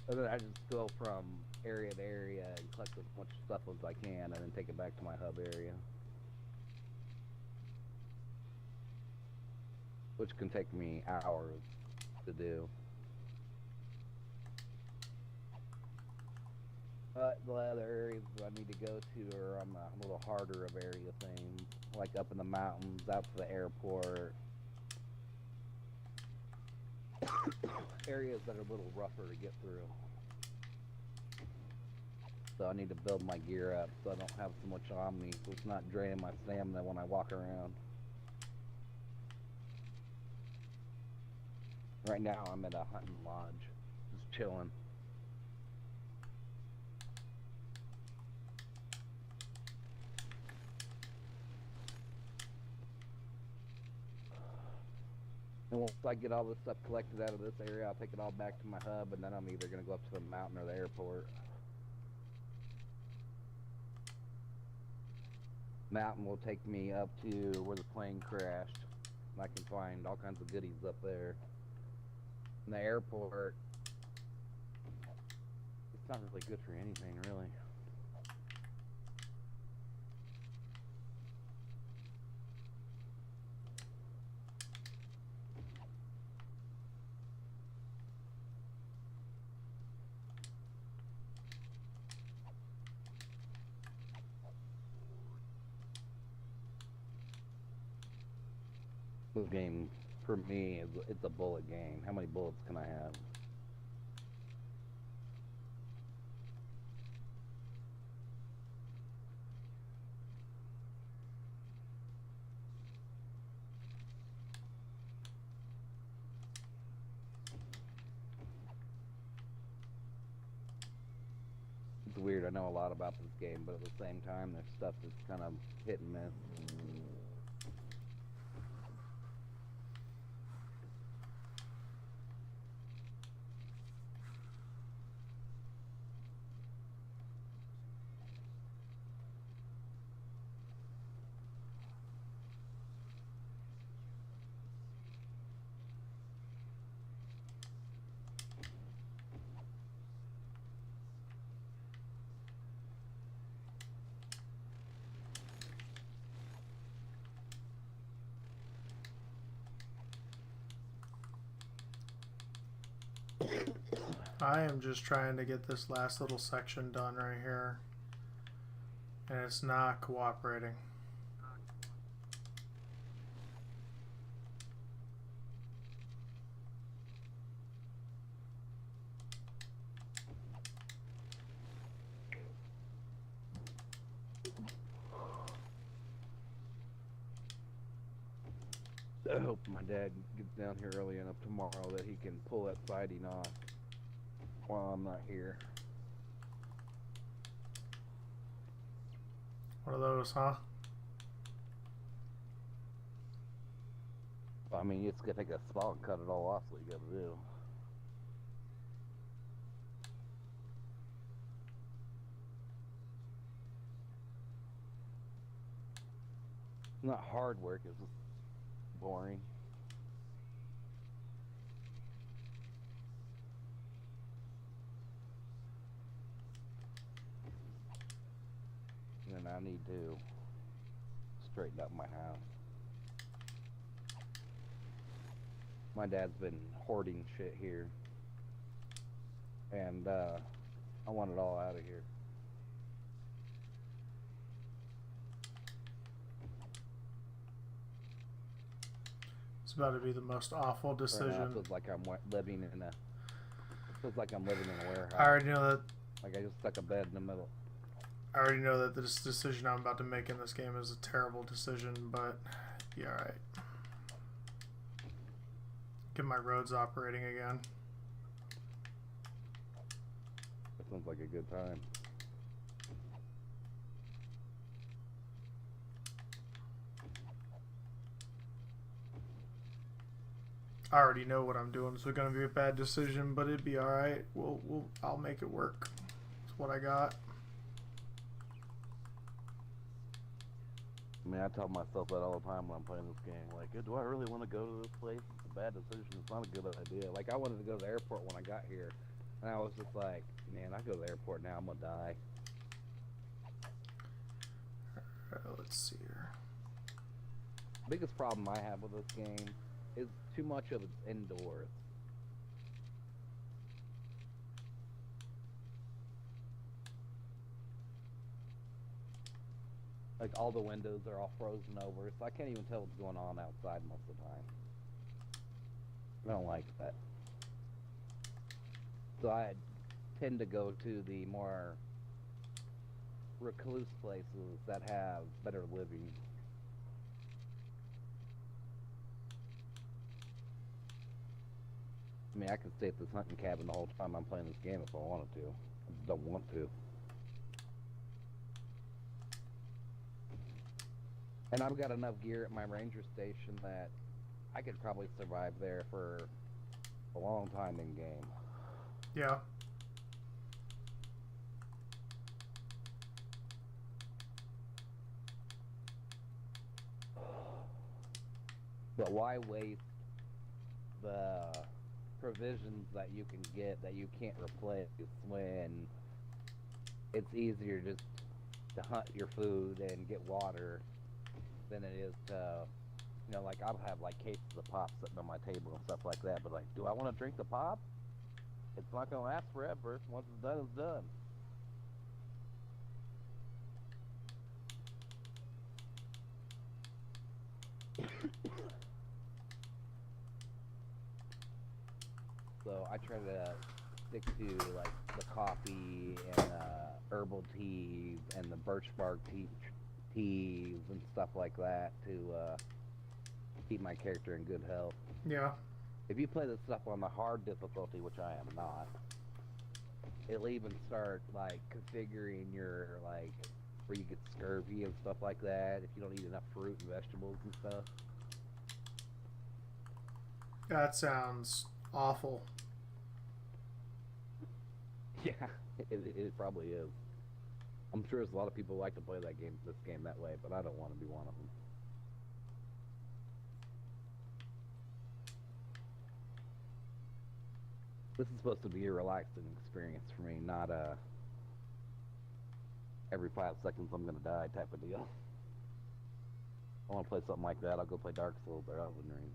S6: And then I just go from area to area and collect as much stuff as I can and then take it back to my hub area. Which can take me hours to do. But the other areas I need to go to are on a little harder of area things, like up in the mountains, out to the airport. Areas that are a little rougher to get through. So I need to build my gear up so I don't have so much on me, so it's not draining my stamina when I walk around. Right now I'm at a hunting lodge, just chilling. And once I get all this stuff collected out of this area, I'll take it all back to my hub, and then I'm either going to go up to the mountain or the airport. Mountain will take me up to where the plane crashed, and I can find all kinds of goodies up there. And the airport, it's not really good for anything, really. This game, for me, it's a bullet game. How many bullets can I have? It's weird, I know a lot about this game, but at the same time, there's stuff that's kind of hit and miss.
S1: I am just trying to get this last little section done right here. And it's not cooperating.
S6: I hope my dad gets down here early enough tomorrow that he can pull that siding off while I'm not here.
S1: One of those, huh?
S6: I mean, it's gonna take a saw and cut it all off, so you gotta do. It's not hard work, it's just boring. and I need to straighten up my house. My dad's been hoarding shit here, and I want it all out of here.
S1: It's about to be the most awful
S6: Right now, it
S1: decision.
S6: feels like I'm living in a. It feels like I'm living in a warehouse.
S1: I already know that.
S6: Like I just stuck a bed in the middle.
S1: I already know that this decision I'm about to make in this game is a terrible decision, but yeah, alright. Get my roads operating again.
S6: That sounds like a good time.
S1: I already know what I'm doing, so it's gonna be a bad decision, but it'd be alright. I'll make it work. It's what I got.
S6: I mean, I tell myself that all the time when I'm playing this game. Like, do I really want to go to this place? It's a bad decision. It's not a good idea. Like, I wanted to go to the airport when I got here, and I was just like, man, I go to the airport now, I'm gonna die.
S1: Alright, let's see here.
S6: Biggest problem I have with this game is too much of it's indoors. Like, all the windows are all frozen over, so I can't even tell what's going on outside most of the time. I don't like that. So I tend to go to the more recluse places that have better living. I mean, I could stay at this hunting cabin the whole time I'm playing this game if I wanted to. I just don't want to. And I've got enough gear at my ranger station that I could probably survive there for a long time in game.
S1: Yeah.
S6: But why waste the provisions that you can get that you can't replace when it's easier just to hunt your food and get water than it is to, you know, like I'll have like cases of pop sitting on my table and stuff like that, but like, do I want to drink the pop? It's not going to last forever. Once it's done, it's done. So I try to stick to like the coffee and herbal teas and the birch bark teas and stuff like that to keep my character in good health.
S1: Yeah.
S6: If you play this stuff on the hard difficulty, which I am not, it'll even start like configuring your like where you get scurvy and stuff like that if you don't eat enough fruit and vegetables and stuff.
S1: That sounds awful.
S6: Yeah, it probably is. I'm sure there's a lot of people who like to play this game that way, but I don't want to be one of them. This is supposed to be a relaxing experience for me, not a every 5 seconds I'm gonna die type of deal. I want to play something like that, I'll go play Dark Souls or Elden Ring.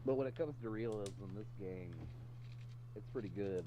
S6: But when it comes to realism, this game, it's pretty good.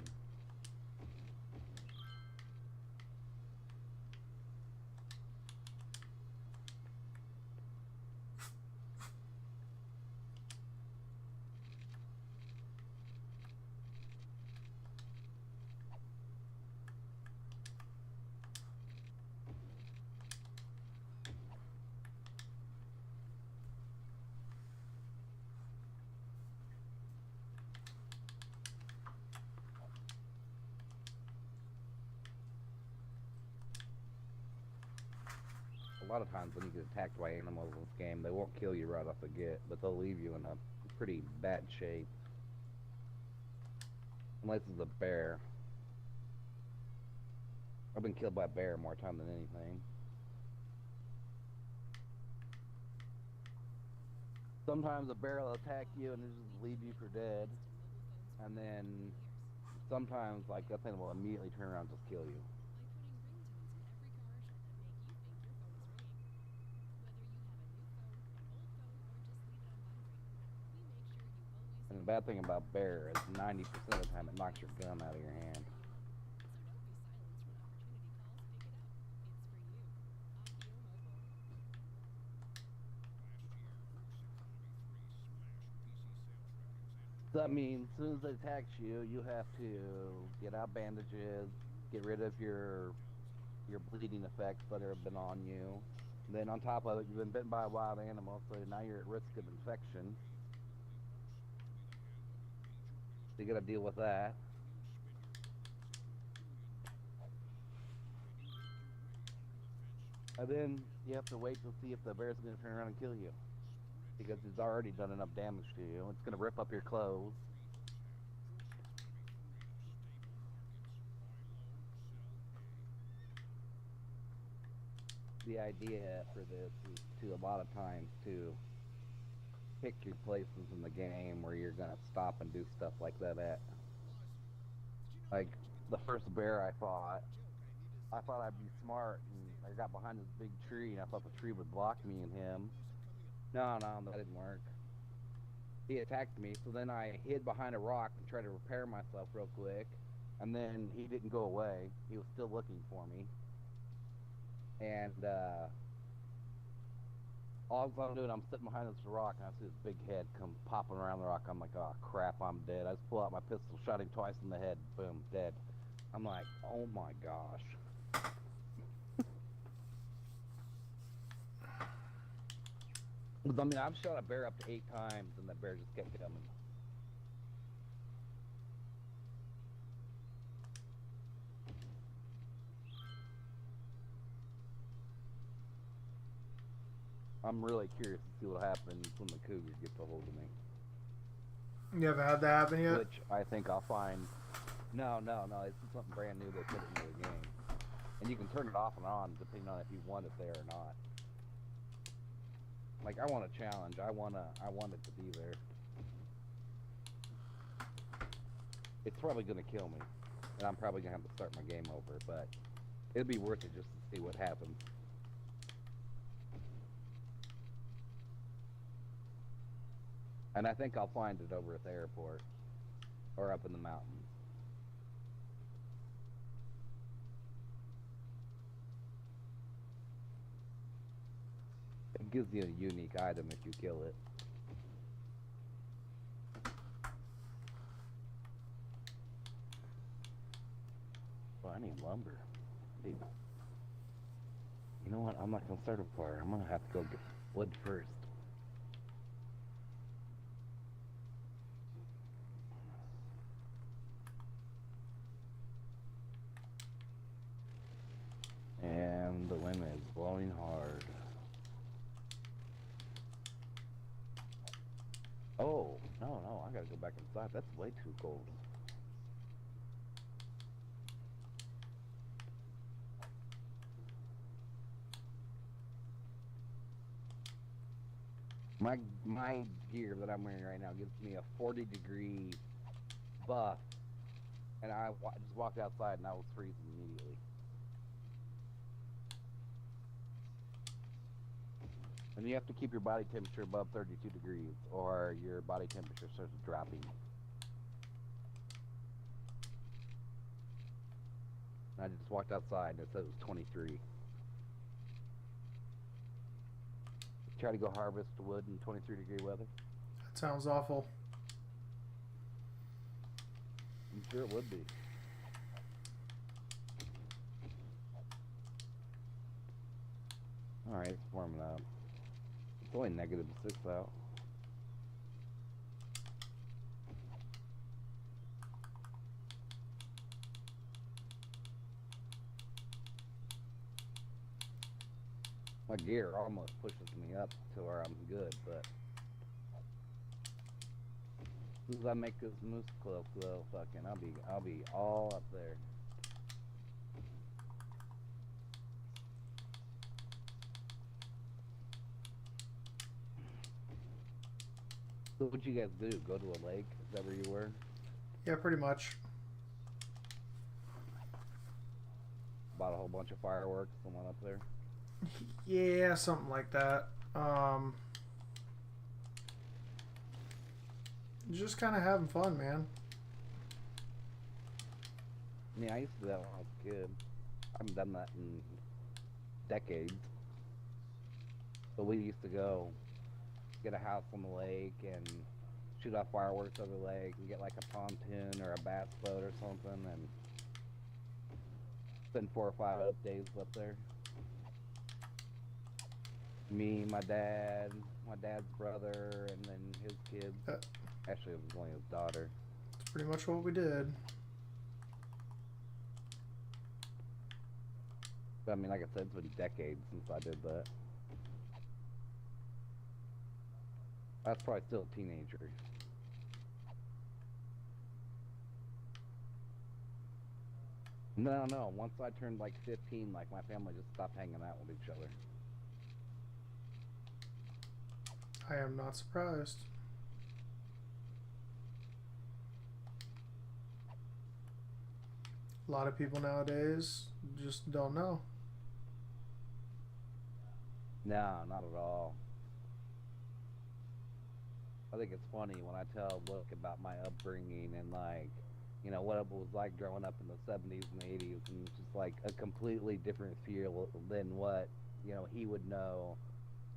S6: lot of times when you get attacked by animals in this game, they won't kill you right off the get, but they'll leave you in a pretty bad shape. Unless it's a bear. I've been killed by a bear more time than anything. Sometimes a bear will attack you and just leave you for dead. And then sometimes, like, that thing will immediately turn around and just kill you. And the bad thing about bear is 90% of the time it knocks your gun out of your hand. So that means as soon as it attacks you, you have to get out bandages, get rid of your bleeding effects that have been on you. And then on top of it, you've been bitten by a wild animal, so now you're at risk of infection. So you gotta deal with that. And then you have to wait to see if the bear's gonna turn around and kill you. Because it's already done enough damage to you. It's gonna rip up your clothes. The idea for this is to, a lot of times, to pick your places in the game where you're gonna stop and do stuff like that at. Like, the first bear I thought I'd be smart, and I got behind this big tree, and I thought the tree would block me and him. No, that didn't work. He attacked me, so then I hid behind a rock and tried to repair myself real quick, and then he didn't go away. He was still looking for me. And all I'm doing, I'm sitting behind this rock, and I see this big head come popping around the rock. I'm like, oh crap, I'm dead. I just pull out my pistol, shot him twice in the head, boom, dead. I'm like, oh my gosh. I mean, I've shot a bear up to 8 times, and that bear just kept coming. I'm really curious to see what happens when the cougar gets a hold of me.
S1: You haven't had that happen yet?
S6: Which I think I'll find. No. It's something brand new they put into the game. And you can turn it off and on depending on if you want it there or not. Like, I want a challenge. I want it to be there. It's probably gonna kill me, and I'm probably gonna have to start my game over. But it'd be worth it just to see what happens. And I think I'll find it over at the airport or up in the mountains. It gives you a unique item if you kill it. Oh, I need lumber. You know what? I'm not gonna start a fire. I'm gonna have to go get wood first. And the wind is blowing hard. Oh, no, I gotta go back inside. That's way too cold. My gear that I'm wearing right now gives me a 40-degree buff, and I just walked outside and I was freezing immediately. And you have to keep your body temperature above 32 degrees, or your body temperature starts dropping. And I just walked outside and it said it was 23. Try to go harvest wood in 23-degree weather.
S1: That sounds awful.
S6: I'm sure it would be. Alright, it's warming up. It's only -6 out. My gear almost pushes me up to where I'm good, but as soon as I make this moose cloak, though, fucking, I'll be all up there. So what'd you guys do? Go to a lake? Is that where you were?
S1: Yeah, pretty much.
S6: Bought a whole bunch of fireworks and went up there?
S1: Yeah, something like that. Just kind of having fun, man.
S6: I mean, I used to do that when I was a kid. I haven't done that in decades. But we used to go get a house on the lake and shoot off fireworks over the lake and get like a pontoon or a bass boat or something and spend 4 or 5 days up there. Me, my dad's brother, and then his kids. Actually, it was only his daughter.
S1: That's pretty much what we did.
S6: But I mean, like I said, it's been decades since I did that. I was probably still a teenager. No. Once I turned like 15, like my family just stopped hanging out with each other.
S1: I am not surprised. A lot of people nowadays just don't know.
S6: No, not at all. I think it's funny when I tell Luke about my upbringing and like, you know, what it was like growing up in the 70s and 80s, and it's just like a completely different feel than what, you know, he would know,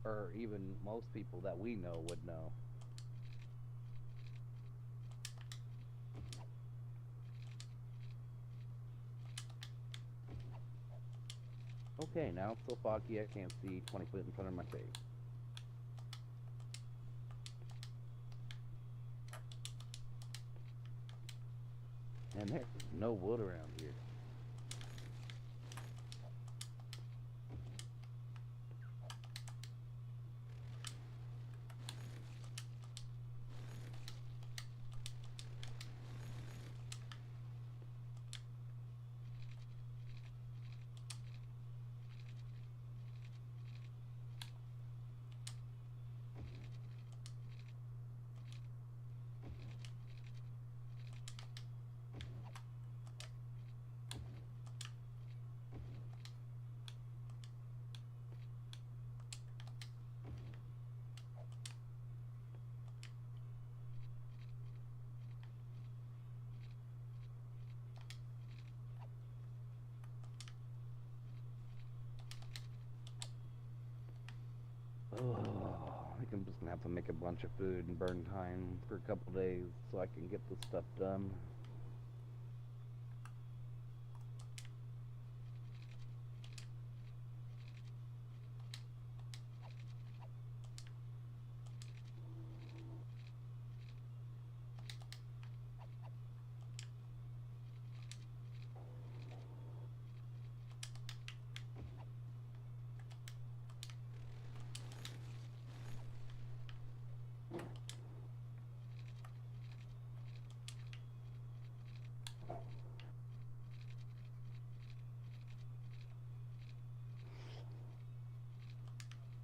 S6: or even most people that we know would know. Okay, now it's so foggy I can't see 20 feet in front of my face. And there's no wood around here. Oh, I think I'm just gonna have to make a bunch of food and burn time for a couple days so I can get this stuff done.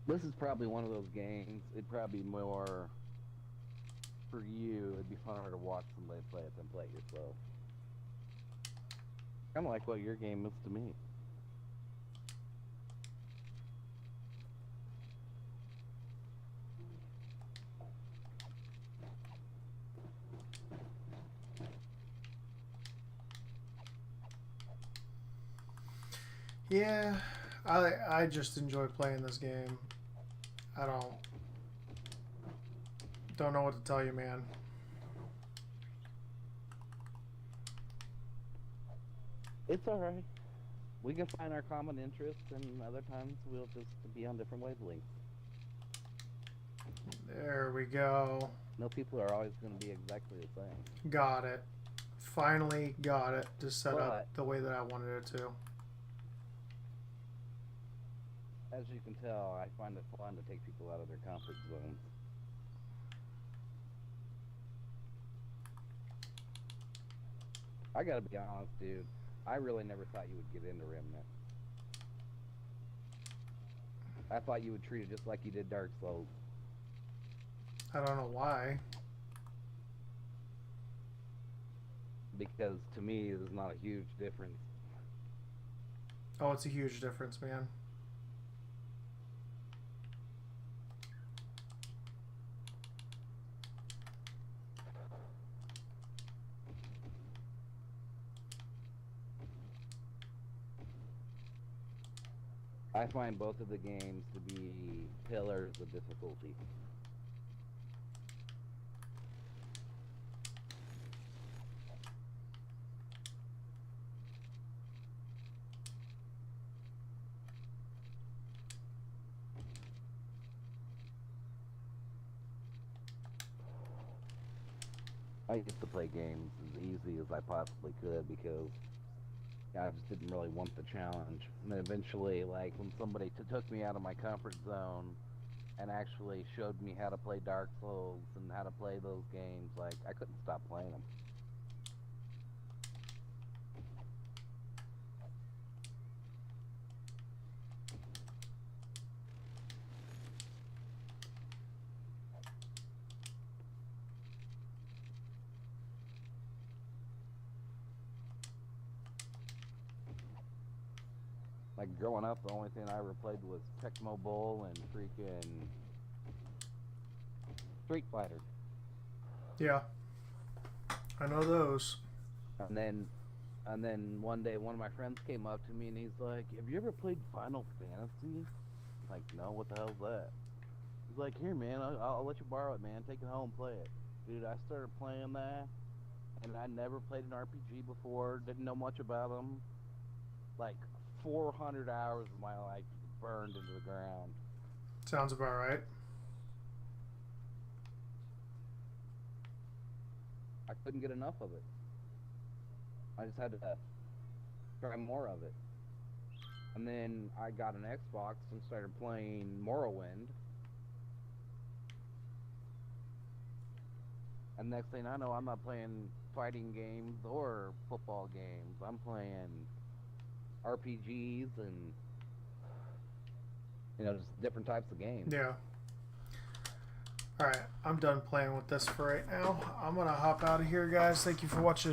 S6: This is probably one of those games, it'd probably be more, for you, it'd be funner to watch somebody play it than play it yourself. Kind of like what your game is to me.
S1: Yeah, I just enjoy playing this game. I don't know what to tell you, man.
S6: It's alright. We can find our common interests, and other times we'll just be on different wavelengths.
S1: There we go.
S6: No people are always going to be exactly the same.
S1: Got it. Finally got it to set
S6: But
S1: up the way that I wanted it to.
S6: As you can tell, I find it fun to take people out of their comfort zones. I gotta be honest, dude. I really never thought you would get into Remnant. I thought you would treat it just like you did Dark Souls.
S1: I don't know why.
S6: Because to me, there's not a huge difference.
S1: Oh, it's a huge difference, man.
S6: I find both of the games to be pillars of difficulty. I used to play games as easy as I possibly could because I just didn't really want the challenge. And then eventually, like, when somebody took me out of my comfort zone and actually showed me how to play Dark Souls and how to play those games, like, I couldn't stop playing them. Like, growing up, the only thing I ever played was Tecmo Bowl and freaking Street Fighter.
S1: Yeah. I know those.
S6: And then one day, one of my friends came up to me and he's like, "Have you ever played Final Fantasy?" I'm like, "No, what the hell's that?" He's like, "Here, man, I'll let you borrow it, man. Take it home, play it." Dude, I started playing that, and I never played an RPG before. Didn't know much about them. Like 400 hours of my life burned into the ground.
S1: Sounds about right.
S6: I couldn't get enough of it. I just had to try more of it. And then I got an Xbox and started playing Morrowind. And next thing I know, I'm not playing fighting games or football games. I'm playing RPGs and, you know, just different types of games.
S1: Yeah. Alright, I'm done playing with this for right now. I'm gonna hop out of here, guys. Thank you for watching.